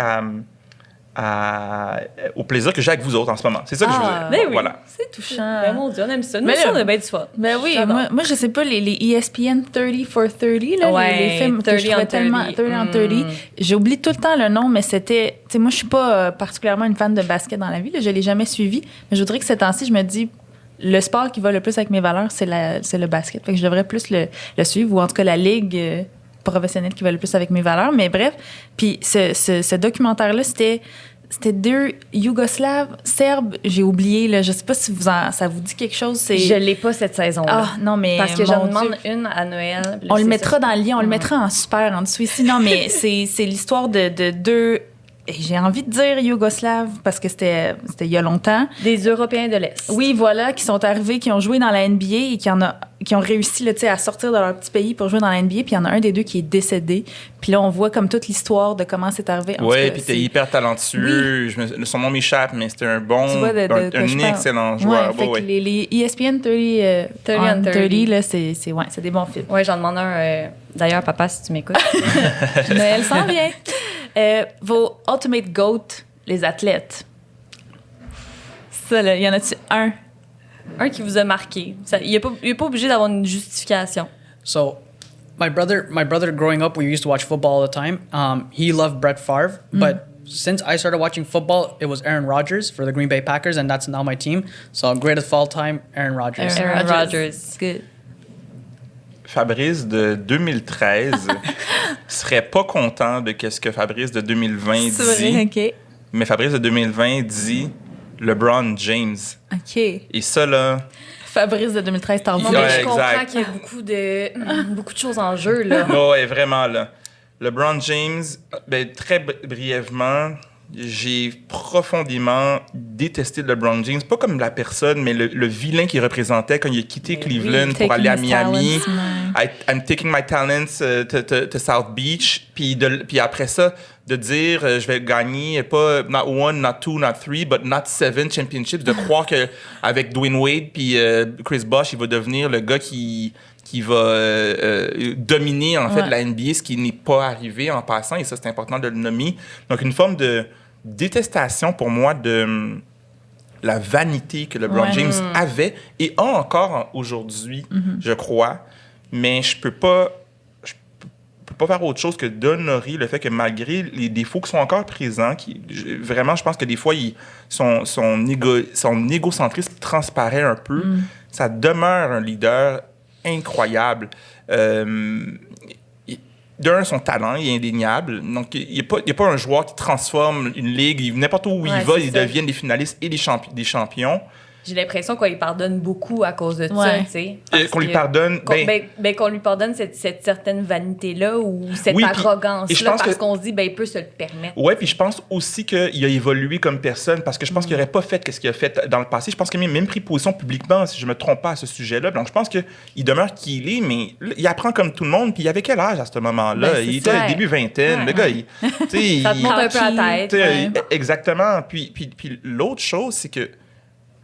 au plaisir que j'ai avec vous autres en ce moment. C'est ça que je veux dire. Ben oui, voilà. C'est touchant. Ben mon Dieu, on aime ça. Nous aussi, on a bien du fun. Ben oui, moi, je sais pas, les ESPN 30 for 30, là, les films que je trouvais tellement... 30 on 30. J'oublie tout le temps le nom, mais c'était... Tu sais, moi, je suis pas particulièrement une fan de basket dans la vie. Là, je l'ai jamais suivi. Mais je voudrais que ces temps-ci, je me dis... Le sport qui va le plus avec mes valeurs, c'est le basket. Fait que je devrais plus le suivre, ou en tout cas la ligue... professionnelle qui va le plus avec mes valeurs, mais bref. Puis ce documentaire-là, c'était 2 Yougoslaves, Serbes, j'ai oublié, là, je sais pas si ça vous dit quelque chose. Je l'ai pas cette saison-là. Ah, non, mais... Parce que j'en demande une à Noël. Là, on le mettra dans le lien, on le mettra en super en dessous ici. Non, mais c'est l'histoire de 2... J'ai envie de dire Yougoslaves parce que c'était il y a longtemps. Des Européens de l'Est. Oui, voilà, qui sont arrivés, qui ont joué dans la NBA et qui ont réussi là, à sortir de leur petit pays pour jouer dans la NBA. Puis il y en a un des deux qui est décédé. Puis là, on voit comme toute l'histoire de comment c'est arrivé. Oui, puis t'es hyper talentueux. Oui. Son nom m'échappe, mais c'était un bon, un excellent joueur. Ouais, fait que les ESPN 30 là, c'est des bons films. Oui, j'en demande un. D'ailleurs, papa, si tu m'écoutes. Noël s'en vient. Vos Ultimate GOAT, les athlètes. Ça, là, y en a-tu un? Un qui vous a marqué. Il n'est pas obligé d'avoir une justification. So, my brother growing up, we used to watch football all the time. He loved Brett Favre, but since I started watching football, it was Aaron Rodgers for the Green Bay Packers, and that's now my team. So, greatest of all time, Aaron Rodgers. Aaron Rodgers. Good. Fabrice de 2013 serait pas content de ce que Fabrice de 2020 dit. C'est vrai, OK. Mais Fabrice de 2020 dit LeBron James. OK. Et ça, là... Fabrice de 2013, t'en vois. Je comprends qu'il y a beaucoup de choses en jeu, là. Oui, vraiment, là. LeBron James, très brièvement, j'ai profondément détesté LeBron James, pas comme la personne, mais le vilain qu'il représentait quand il a quitté Cleveland pour aller à Miami. I'm taking my talents to South Beach. Puis après ça, de dire je vais gagner pas not one, not two, not three, but not 7 championships, de croire qu'avec Dwayne Wade puis Chris Bosh, il va devenir le gars qui va dominer en fait la NBA, ce qui n'est pas arrivé en passant, et ça c'est important de le nommer. Donc une forme de détestation pour moi de la vanité que LeBron James avait et a encore aujourd'hui, je crois, mais je peux pas faire autre chose que d'honorer le fait que malgré les défauts qui sont encore présents, vraiment je pense que des fois son égocentrisme transparaît un peu, ça demeure un leader incroyable. D'un, son talent est indéniable. Donc, il n'y a pas un joueur qui transforme une ligue. N'importe où il va, ils deviennent des finalistes et des champions. J'ai l'impression qu'on lui pardonne beaucoup à cause de ça, tu sais. Qu'on lui pardonne... qu'on lui pardonne cette certaine vanité-là ou cette arrogance-là parce qu'on se dit, il peut se le permettre. Oui, puis je pense aussi qu'il a évolué comme personne parce que je pense qu'il n'aurait pas fait ce qu'il a fait dans le passé. Je pense qu'il a même pris position publiquement, si je ne me trompe pas, à ce sujet-là. Donc, je pense qu'il demeure qui il est, mais il apprend comme tout le monde. Puis il avait quel âge à ce moment-là? Il était début vingtaine. Le gars, ça te monte un peu à tête. Exactement. Puis l'autre chose, c'est que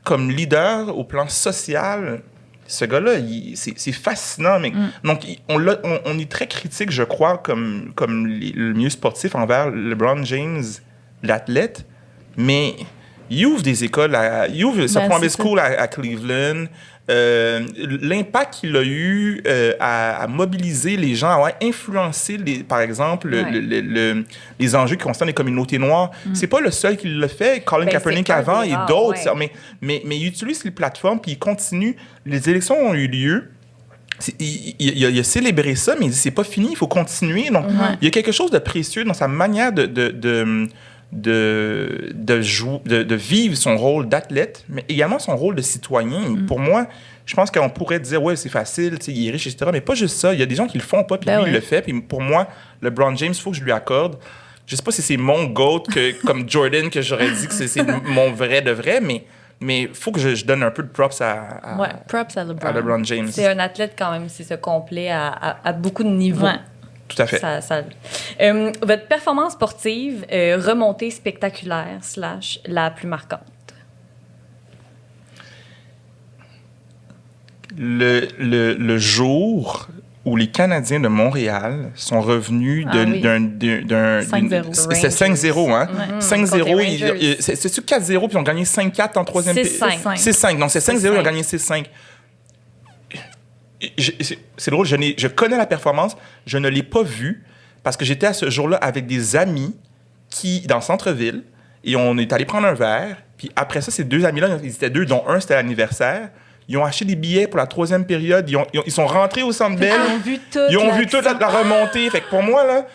comme leader au plan social, ce gars-là, c'est fascinant. Mais, donc, on est très critique, je crois, comme le milieu sportif envers LeBron James, l'athlète, mais il ouvre des écoles, il ouvre sa private school à Cleveland. L'impact qu'il a eu à mobiliser les gens, à influencer, par exemple, les enjeux qui concernent les communautés noires. C'est pas le seul qui l'a fait. Colin Kaepernick avant et d'autres. Mais il utilise les plateformes puis il continue. Les élections ont eu lieu. Il a célébré ça, mais il dit c'est pas fini, il faut continuer. Donc, il y a quelque chose de précieux dans sa manière de vivre son rôle d'athlète, mais également son rôle de citoyen. Pour moi, je pense qu'on pourrait dire, ouais, c'est facile, il est riche, etc. Mais pas juste ça. Il y a des gens qui le font pas, puis lui, il le fait. Puis pour moi, LeBron James, il faut que je lui accorde. Je sais pas si c'est mon GOAT, comme Jordan, que j'aurais dit que c'est mon vrai de vrai, mais il faut que je donne un peu de props props à LeBron James. C'est un athlète quand même, c'est ce complet à beaucoup de niveaux. Ouais. Tout à fait. Votre performance sportive, remontée spectaculaire / la plus marquante? Le jour où les Canadiens de Montréal sont revenus d'un 5-0. C'est 5-0, hein? 5-0. C'est-tu 4-0 puis ils ont gagné 5-4 en troisième... 6-5. 6-5. Donc, c'est 5-0, ils ont gagné 6-5. C'est drôle, je connais la performance, je ne l'ai pas vue parce que j'étais à ce jour-là avec des amis dans le centre-ville et on est allé prendre un verre. Puis après ça, ces deux amis-là, ils étaient deux, dont un, c'était l'anniversaire. Ils ont acheté des billets pour la troisième période. Ils sont rentrés au Centre Bell. Ils ont vu toute la remontée. Fait que pour moi, là,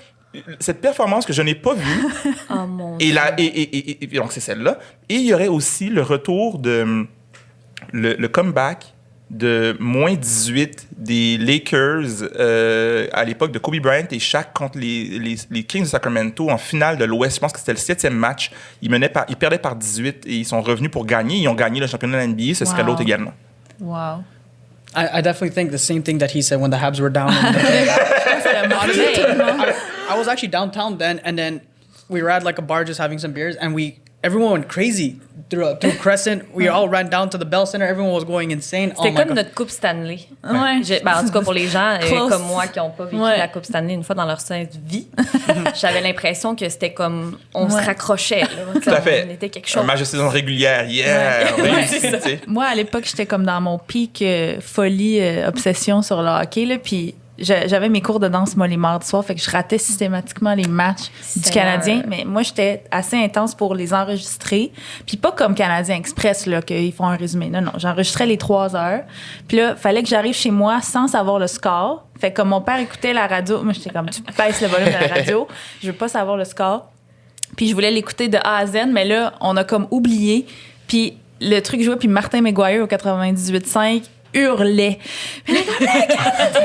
cette performance que je n'ai pas vue, oh mon Dieu. Et donc c'est celle-là. Et il y aurait aussi le retour de le comeback de moins 18 des Lakers à l'époque de Kobe Bryant et Shaq contre les Kings de Sacramento en finale de l'Ouest. Je pense que c'était le 7e match. Ils perdaient par 18 et ils sont revenus pour gagner. Ils ont gagné le championnat de la NBA. Ce serait l'autre également. Wow. I definitely think the same thing that he said when the Habs were down. I was actually downtown then, and then we were at like a bar just having some beers, and everyone went crazy through Crescent. We all ran down to the Bell Center. Everyone was going insane. C'était comme notre Coupe Stanley. Ouais. En tout cas, pour les gens comme moi qui n'ont pas vécu la Coupe Stanley une fois dans leur sainte vie, j'avais l'impression que c'était comme... On se raccrochait. Là, tout à fait. On était quelque chose. Un match de saison régulière. Yeah! Moi, à l'époque, j'étais comme dans mon pic folie, obsession sur le hockey. Là, puis j'avais mes cours de danse les mardis soirs, fait que je ratais systématiquement les matchs du Canadien. Mais moi, j'étais assez intense pour les enregistrer. Puis pas comme Canadien Express, là, qu'ils font un résumé. Non, j'enregistrais les 3 heures. Puis là, fallait que j'arrive chez moi sans savoir le score. Fait que comme mon père écoutait la radio, moi, j'étais comme, tu baisses le volume de la radio. Je veux pas savoir le score. Puis je voulais l'écouter de A à Z, mais là, on a comme oublié. Puis le truc jouait, puis Martin McGuire au 98.5, hurlait. Puis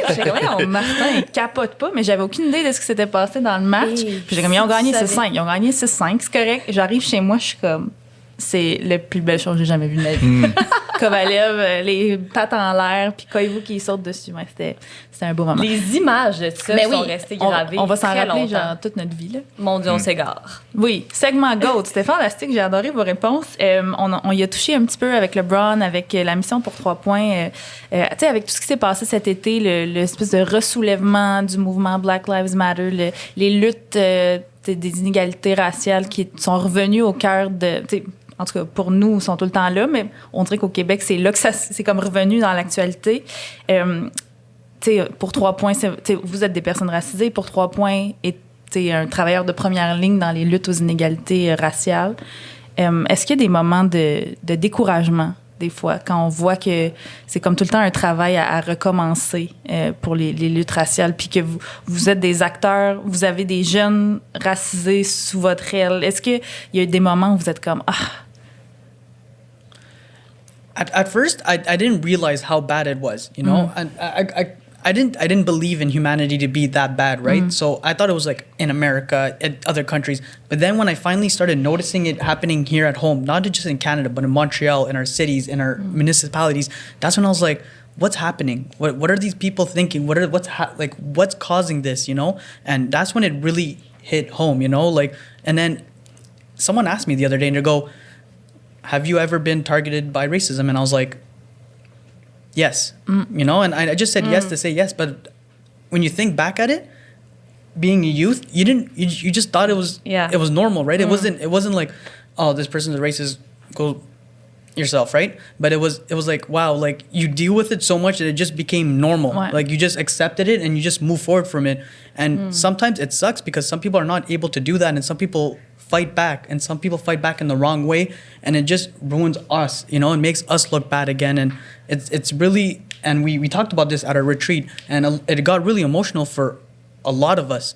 j'étais comme, Martin, il capote pas, mais j'avais aucune idée de ce qui s'était passé dans le match. Puis j'ai comme, ils ont gagné 6-5. Ils ont gagné 6-5, c'est correct. J'arrive chez moi, je suis comme, c'est la plus belle chose que j'ai jamais vue de ma vie. Kovalev, les pattes en l'air, puis Koivu qui saute dessus. Ouais, c'était un beau moment. Les images de ça sont restées gravées. On va s'en rappeler longtemps. genre toute notre vie. Là. Mon Dieu, on s'égare. Oui, segment GOAT. C'était fantastique. J'ai adoré vos réponses. On y a touché un petit peu avec LeBron, avec la mission pour 3 points. Tu sais, avec tout ce qui s'est passé cet été, l'espèce de ressoulèvement du mouvement Black Lives Matter, les luttes des inégalités raciales qui sont revenues au cœur de... En tout cas, pour nous, ils sont tout le temps là, mais on dirait qu'au Québec, c'est là que c'est comme revenu dans l'actualité. Pour 3 points, vous êtes des personnes racisées. Pour 3 points, un travailleur de première ligne dans les luttes aux inégalités raciales. Est-ce qu'il y a des moments de découragement, des fois, quand on voit que c'est comme tout le temps un travail à recommencer pour les luttes raciales, puis que vous êtes des acteurs, vous avez des jeunes racisés sous votre aile? Est-ce qu'il y a des moments où vous êtes comme « Ah! » At first, I didn't realize how bad it was, you know? And I didn't believe in humanity to be that bad, right? So I thought it was like in America, in other countries. But then when I finally started noticing it happening here at home, not just in Canada, but in Montreal, in our cities, in our municipalities, that's when I was like, what's happening? What are these people thinking? What's causing this, you know? And that's when it really hit home, you know? And then someone asked me the other day and they go, have you ever been targeted by racism? And I was like, yes, you know, and I just said yes to say yes. But when you think back at it, being a youth, you just thought it was normal, right? It wasn't like, oh, this person's a racist, go yourself, right? But it was like, wow, like you deal with it so much that it just became normal. Right. Like you just accepted it and you just move forward from it. And sometimes it sucks because some people are not able to do that, and some people fight back, and some people fight back in the wrong way, and it just ruins us, you know, it makes us look bad again. And it's really, and we talked about this at our retreat, and it got really emotional for a lot of us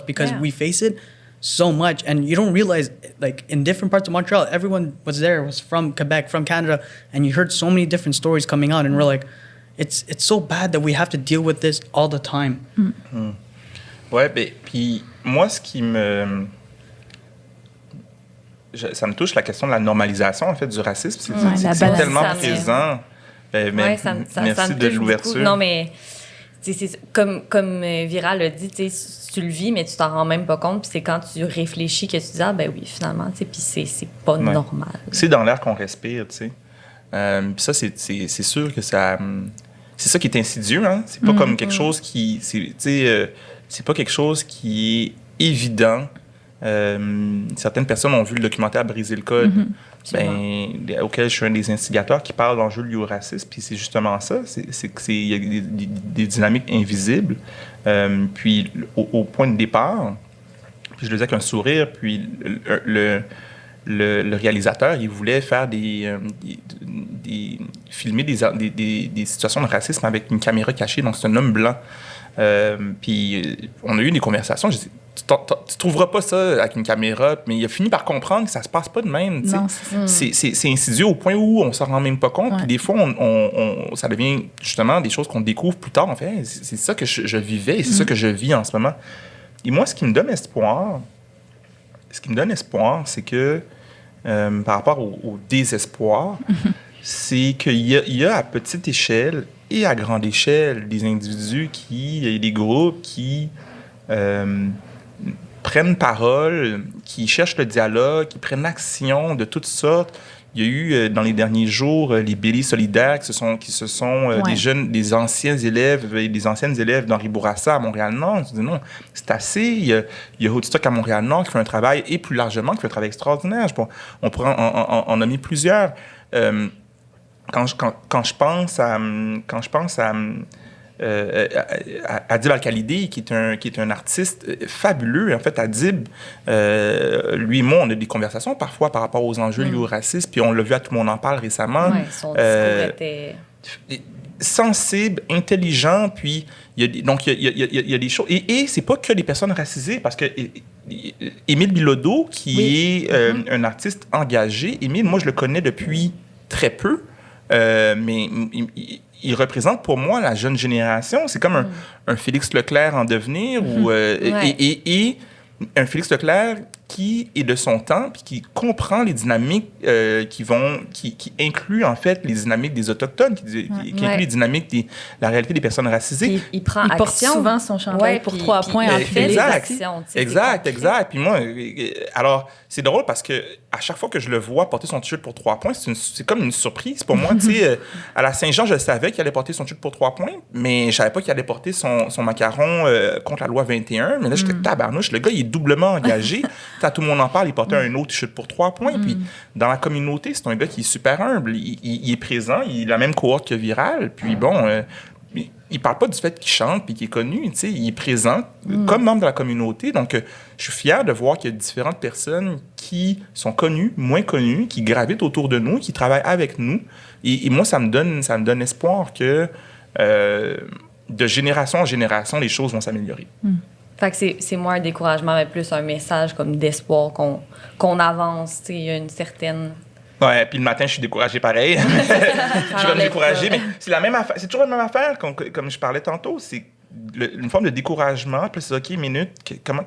because we face it so much. And you don't realize, like in different parts of Montreal, everyone was from Quebec, from Canada, and you heard so many different stories coming out, and we're like, it's so bad that we have to deal with this all the time. Ouais, ben, puis moi, ce qui ça me touche la question de la normalisation, en fait, du racisme. C'est tellement présent. Merci de l'ouverture. Non, mais c'est comme Vira l'a dit, tu le vis, mais tu t'en rends même pas compte. Puis c'est quand tu réfléchis que tu dis, ah ben oui, finalement, puis c'est pas normal. C'est dans l'air qu'on respire, tu sais. Puis ça, c'est sûr que ça... c'est ça qui est insidieux, hein. C'est pas comme quelque chose qui... c'est pas quelque chose qui est évident. Certaines personnes ont vu le documentaire Briser le code, auquel je suis un des instigateurs, qui parle d'enjeux liés au racisme. Puis c'est justement ça, il y a des dynamiques invisibles. Puis au point de départ, puis je le disais avec un sourire, puis le réalisateur, il voulait faire filmer des situations de racisme avec une caméra cachée, donc c'est un homme blanc. Puis on a eu des conversations. Je dis, tu trouveras pas ça avec une caméra, mais il a fini par comprendre que ça se passe pas de même. Non, c'est insidieux au point où on s'en rend même pas compte. Puis des fois, ça devient justement des choses qu'on découvre plus tard. En fait, c'est ça que je vivais et c'est ça que je vis en ce moment. Et moi, ce qui me donne espoir, c'est que par rapport au désespoir, c'est qu'il y a à petite échelle et à grande échelle des individus et des groupes qui prennent parole, qui cherchent le dialogue, qui prennent action de toutes sortes. Il y a eu dans les derniers jours les Billy solidaires qui se sont des anciens élèves et des anciennes élèves d'Henri Bourassa à Montréal-Nord. Je dis non, c'est assez. Il y a Woodstock à Montréal-Nord qui fait un travail, et plus largement, qui fait un travail extraordinaire. On pourrait en nommer plusieurs. Quand je pense à Adib Al-Khalidi, qui est un artiste fabuleux. En fait, Adib, lui et moi, on a des conversations parfois par rapport aux enjeux liés au racisme, puis on l'a vu à Tout le monde en parle récemment. Ouais, son discours était... sensible, intelligent, puis il y a des choses... Et c'est pas que les personnes racisées, parce que Émile Bilodeau, qui est un artiste engagé, Émile, moi, je le connais depuis très peu. mais il représente pour moi la jeune génération. C'est comme un Félix Leclerc en devenir et un Félix Leclerc qui est de son temps puis qui comprend les dynamiques qui incluent en fait les dynamiques des autochtones, qui incluent les dynamiques de la réalité des personnes racisées. Il prend il porte souvent son chandail pour 3 points en fait. Exact. Puis moi, alors c'est drôle parce que à chaque fois que je le vois porter son t-shirt pour 3 points, c'est comme une surprise pour moi. Tu sais, à la Saint-Jean, je savais qu'il allait porter son t-shirt pour 3 points, mais je savais pas qu'il allait porter son macaron contre la loi 21. Mais là, j'étais tabarnouche. Le gars, il est doublement engagé. Tout le monde en parle. Il portait un autre t-shirt pour 3 points. Puis dans la communauté, c'est un gars qui est super humble. Il est présent. Il a la même cohorte que Viral. Puis bon, il parle pas du fait qu'il chante puis qu'il est connu. Tu sais, il est présent comme membre de la communauté. Donc, je suis fier de voir qu'il y a différentes personnes qui sont connues, moins connues, qui gravitent autour de nous, qui travaillent avec nous. Et moi, ça me donne espoir que de génération en génération, les choses vont s'améliorer. Fait que c'est moins un découragement, mais plus un message comme d'espoir qu'on avance. Il y a une certaine... Ouais, puis le matin, je suis découragé pareil. Je suis comme découragé, mais c'est la même affaire. C'est toujours la même affaire, comme je parlais tantôt. C'est une forme de découragement. Puis c'est OK, minute, comment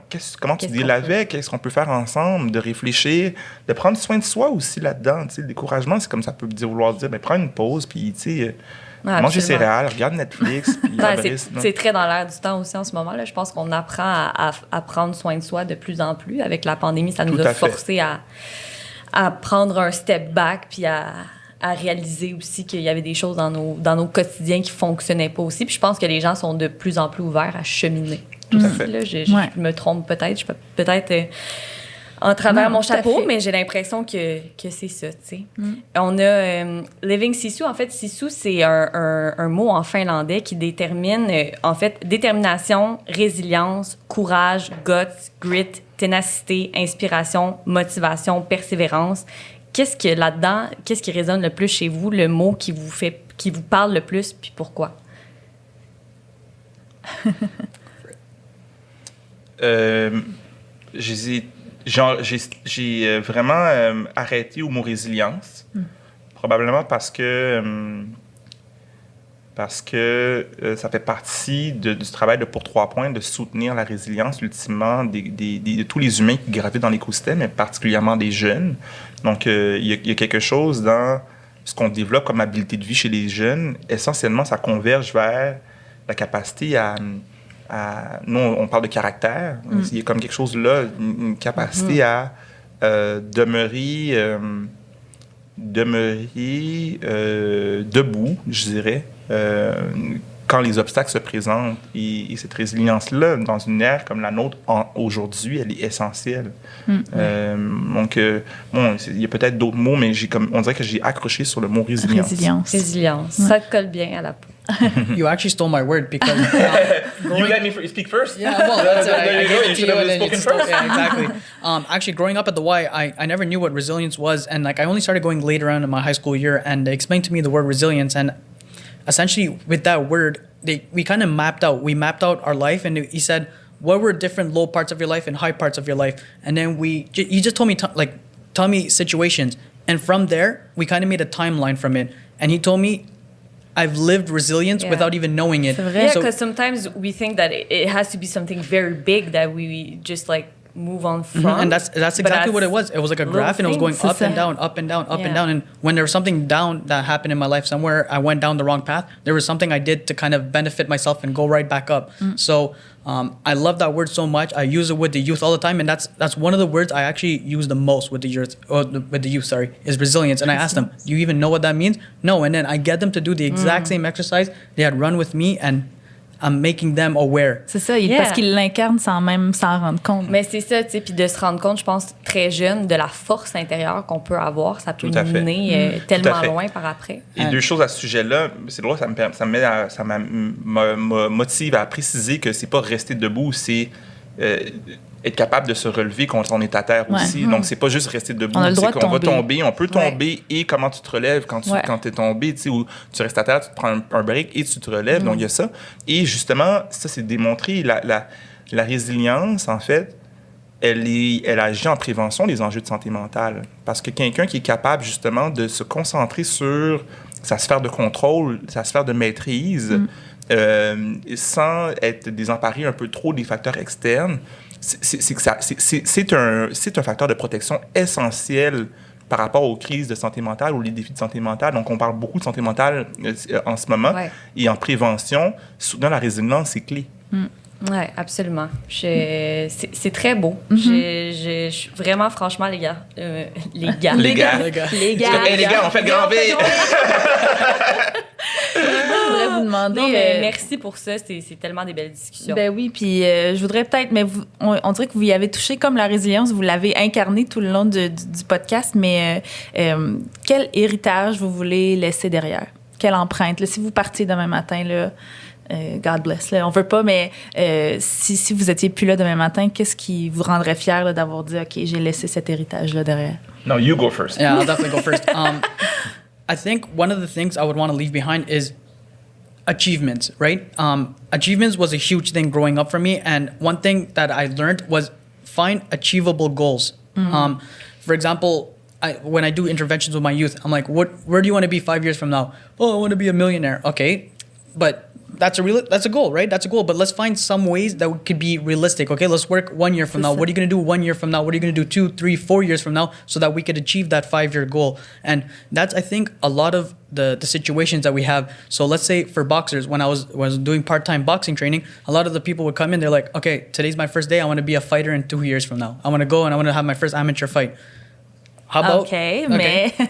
tu deals avec? Qu'est-ce qu'on peut faire ensemble? De réfléchir, de prendre soin de soi aussi là-dedans. Le découragement, c'est comme ça peut vouloir dire, prends une pause, puis tu sais... mange des céréales, regarde Netflix. Puis c'est très dans l'air du temps aussi en ce moment. Là. Je pense qu'on apprend à prendre soin de soi de plus en plus. Avec la pandémie, ça nous a forcé à prendre un step back puis à réaliser aussi qu'il y avait des choses dans nos quotidiens qui ne fonctionnaient pas aussi. Puis je pense que les gens sont de plus en plus ouverts à cheminer. Tout à fait. Là, je me trompe peut-être. Je peux peut-être... en travers mon chapeau, mais j'ai l'impression que c'est ça, tu sais. On a Living Sisu. En fait, Sisu, c'est un mot en finlandais qui détermine, en fait, détermination, résilience, courage, guts, grit, ténacité, inspiration, motivation, persévérance. Qu'est-ce que là-dedans, qu'est-ce qui résonne le plus chez vous, le mot qui vous parle le plus, puis pourquoi? J'ai vraiment arrêté au mot résilience, probablement parce que ça fait partie du travail de Pour 3 points de soutenir la résilience, ultimement, de tous les humains qui gravitent dans l'écosystème, mais particulièrement des jeunes. Donc, il y a quelque chose dans ce qu'on développe comme habileté de vie chez les jeunes. Essentiellement, ça converge vers la capacité à nous, on parle de caractère. Il y a comme quelque chose là, une capacité à demeurer debout, je dirais, quand les obstacles se présentent. Et cette résilience-là, dans une ère comme la nôtre, aujourd'hui, elle est essentielle. Donc, il y a peut-être d'autres mots, mais on dirait que j'ai accroché sur le mot résilience. Résilience. Ça te colle bien à la peau. You actually stole my word because... you let me speak first? Yeah, well, that's it. I gave it to you and then spoken first. Yeah, exactly. Actually, growing up at the Y, I never knew what resilience was. And I only started going later on in my high school year, and they explained to me the word resilience. And essentially, with that word, we kind of mapped out our life. And he said, what were different low parts of your life and high parts of your life? And then he just told me, tell me situations. And from there, we kind of made a timeline from it. And he told me, I've lived resilience without even knowing it. Yeah, because sometimes we think that it has to be something very big that we just move on from. And that's exactly what it was. It was like a graph, and it was going up and down, up and down, up and down. And when there was something down that happened in my life somewhere, I went down the wrong path. There was something I did to kind of benefit myself and go right back up. So I love that word so much. I use it with the youth all the time, and that's one of the words I actually use the most with the youth. Is resilience. And I ask them, "Do you even know what that means?" No, and then I get them to do the exact same exercise they had run with me, and I'm making them aware. C'est ça, parce qu'ils l'incarnent sans même s'en rendre compte. Mais c'est ça, tu sais, puis de se rendre compte, je pense, très jeune, de la force intérieure qu'on peut avoir. Ça peut nous mener tellement loin par après. Et deux choses à ce sujet-là, c'est drôle, ça me motive à préciser que c'est pas rester debout, c'est être capable de se relever quand on est à terre aussi. Donc, c'est pas juste rester debout. On a le droit de tomber. Va tomber, on peut tomber et comment tu te relèves quand t'es tombé, tu sais, ou tu restes à terre, tu te prends un break et tu te relèves. Donc, il y a ça. Et justement, ça, c'est démontré, la résilience, en fait, elle agit en prévention des enjeux de santé mentale. Parce que quelqu'un qui est capable, justement, de se concentrer sur sa sphère de contrôle, sa sphère de maîtrise, sans être désemparé un peu trop des facteurs externes, c'est un facteur de protection essentiel par rapport aux crises de santé mentale ou les défis de santé mentale. Donc, on parle beaucoup de santé mentale en ce moment. Ouais. Et en prévention, soutenir la résilience, c'est clé. Oui, absolument. C'est très beau. Je suis vraiment, franchement, les gars. Les gars, on fait le grand V! Je voudrais vous demander... Non, mais merci pour ça. C'est tellement des belles discussions. Ben oui, puis je voudrais peut-être... Mais on dirait que vous y avez touché comme la résilience. Vous l'avez incarné tout le long du podcast. Mais quel héritage vous voulez laisser derrière? Quelle empreinte? Là, si vous partiez demain matin, là, God bless, là, on veut pas, mais si vous étiez plus là demain matin, qu'est-ce qui vous rendrait fier là, d'avoir dit, OK, j'ai laissé cet héritage-là derrière? No, you go first. Yeah, I'll definitely go first. I think one of the things I would want to leave behind is achievements, right? Achievements was a huge thing growing up for me, and one thing that I learned was find achievable goals. For example, when I do interventions with my youth, I'm like, where do you want to be 5 years from now? Oh, I want to be a millionaire. Okay, but that's a goal, right? That's a goal. But let's find some ways that could be realistic. Okay, let's work 1 year from now. What are you going to do 1 year from now? What are you going to do 2, 3, 4 years from now so that we could achieve that 5-year goal? And that's, I think, a lot of the situations that we have. So let's say for boxers, when I was doing part-time boxing training, a lot of the people would come in, they're like, okay, today's my first day. I want to be a fighter in 2 years from now. I want to go and I want to have my first amateur fight. How about, okay.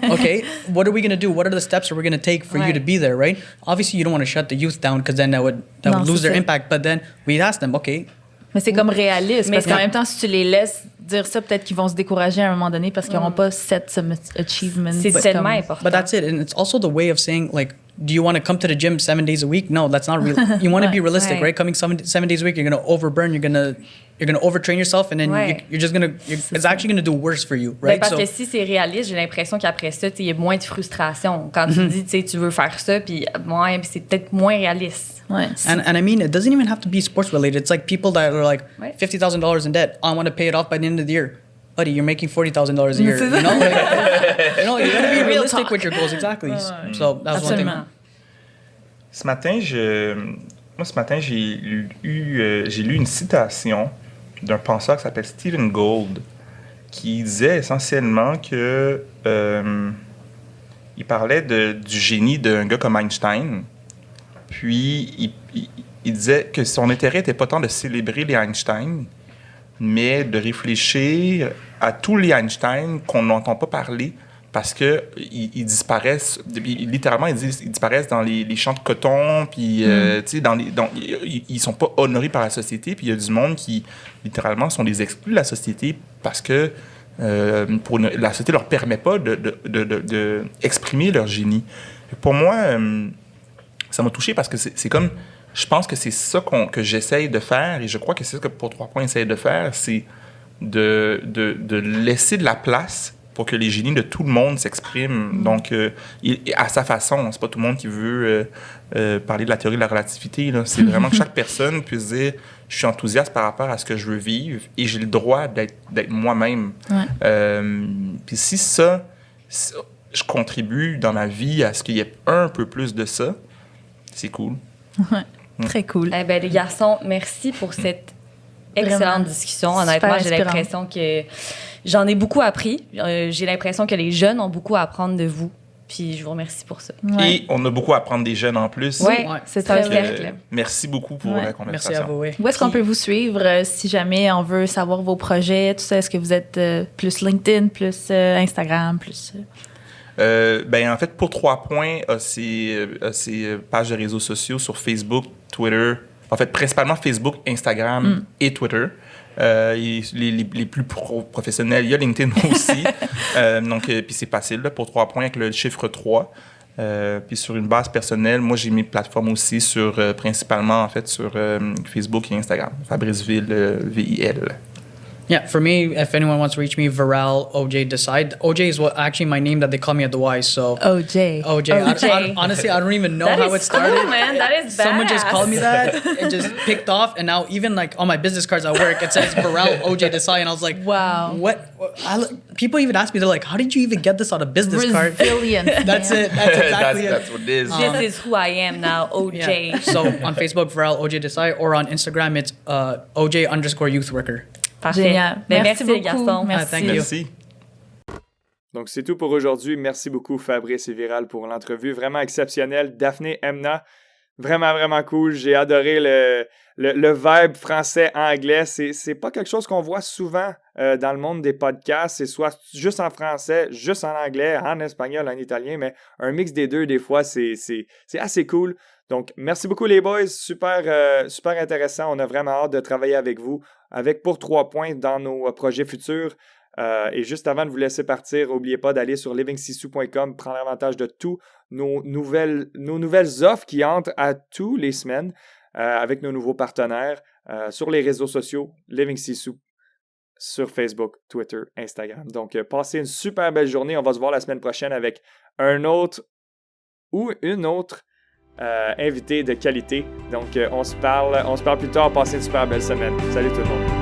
Okay, what are we going to do? What are the steps that we're going to take for you to be there, right? Obviously, you don't want to shut the youth down because then that would lose their impact. But then we'd ask them, okay. Mais c'est comme réaliste, parce qu'en même temps, si tu les laisses dire ça, peut-être qu'ils vont se décourager à un moment donné parce qu'ils n'auront pas set achievements. C'est tellement important. But that's it. And it's also the way of saying, like, do you want to come to the gym 7 days a week? No, that's not real. You want to be realistic, right? Coming 7 days a week, you're going to overburn, you're going to overtrain yourself, and then you're just going to, it's actually going to do worse for you, right? Ben parce que si c'est réaliste, j'ai l'impression qu'après ça, il y a moins de frustration. Quand tu dis, tu veux faire ça, puis c'est peut-être moins réaliste. Ouais, and I mean, it doesn't even have to be sports related. It's like people that are like $50,000 in debt. I want to pay it off by the end of the year. Buddy, you're making $40,000 a year. You know, like, you got to be realistic with your goals. Exactly. So that's one thing. Ce matin, j'ai lu une citation d'un penseur qui s'appelle Stephen Gould, qui disait essentiellement que il parlait du génie d'un gars comme Einstein. Puis il disait que son intérêt n'était pas tant de célébrer les Einstein, mais de réfléchir à tous les Einstein qu'on n'entend pas parler parce que ils disparaissent, littéralement ils disparaissent dans les champs de coton, puis tu sais, ils sont pas honorés par la société, puis il y a du monde qui littéralement sont des exclus de la société parce que la société leur permet pas de exprimer leur génie. Pour moi, ça m'a touché parce que c'est comme, je pense que c'est ça que j'essaye de faire, et je crois que c'est ça que Pour 3 points essaye de faire, c'est de laisser de la place pour que les génies de tout le monde s'expriment. Donc, à sa façon. C'est pas tout le monde qui veut parler de la théorie de la relativité, là. C'est vraiment que chaque personne puisse dire « Je suis enthousiaste par rapport à ce que je veux vivre et j'ai le droit d'être moi-même. » Puis si je contribue dans ma vie à ce qu'il y ait un peu plus de ça, c'est cool. Ouais, très cool. Eh bien, les garçons, merci pour cette excellente discussion. Honnêtement, j'ai l'impression que j'en ai beaucoup appris. J'ai l'impression que les jeunes ont beaucoup à apprendre de vous. Puis je vous remercie pour ça. Ouais. Et on a beaucoup à apprendre des jeunes en plus. Oui, c'est un cercle. Merci beaucoup pour la conversation. Merci à vous. Oui. Où est-ce qu'on peut vous suivre si jamais on veut savoir vos projets, tout ça? Est-ce que vous êtes plus LinkedIn, plus Instagram, plus... En fait, Pour 3 points, ses pages de réseaux sociaux sur Facebook, Twitter, en fait, principalement Facebook, Instagram et Twitter. Les plus professionnels, il y a LinkedIn aussi. Puis c'est facile, là, Pour 3 points avec le chiffre 3. Puis sur une base personnelle, moi, j'ai mis plateforme aussi principalement, en fait, sur Facebook et Instagram. Fabrice Ville, VIL. Yeah, for me, if anyone wants to reach me, Varel OJ Decide. OJ is what actually my name that they call me at the Y. So OJ. Honestly, I don't even know how it started. Cool, man. That is badass. Someone just called me that. It just picked off, and now even like on my business cards at work, it says Varel OJ Decide, and I was like, wow. What? People even ask me, they're like, how did you even get this on a business card? Resilience. That's it. That's exactly That's what it is. This is who I am now, OJ. Yeah. So on Facebook, Varel OJ Decide, or on Instagram, it's OJ_youth worker. Parfait. Génial. Merci beaucoup. les garçons. Merci. Thank you. Merci. Donc, c'est tout pour aujourd'hui. Merci beaucoup, Fabrice et Viral, pour l'entrevue. Vraiment exceptionnelle. Daphné Emna, vraiment, vraiment cool. J'ai adoré le vibe français-anglais. C'est pas quelque chose qu'on voit souvent dans le monde des podcasts. C'est soit juste en français, juste en anglais, en espagnol, en italien, mais un mix des deux, des fois, c'est assez cool. Donc, merci beaucoup les boys. Super intéressant. On a vraiment hâte de travailler avec vous, avec Pour 3 points dans nos projets futurs. Et juste avant de vous laisser partir, n'oubliez pas d'aller sur livingsisu.com, prendre avantage de tous nos nouvelles offres qui entrent à tous les semaines avec nos nouveaux partenaires sur les réseaux sociaux, Living Sisu, sur Facebook, Twitter, Instagram. Donc, passez une super belle journée. On va se voir la semaine prochaine avec un autre ou une autre invité de qualité. Donc, on se parle plus tard. Passez une super belle semaine. Salut tout le monde.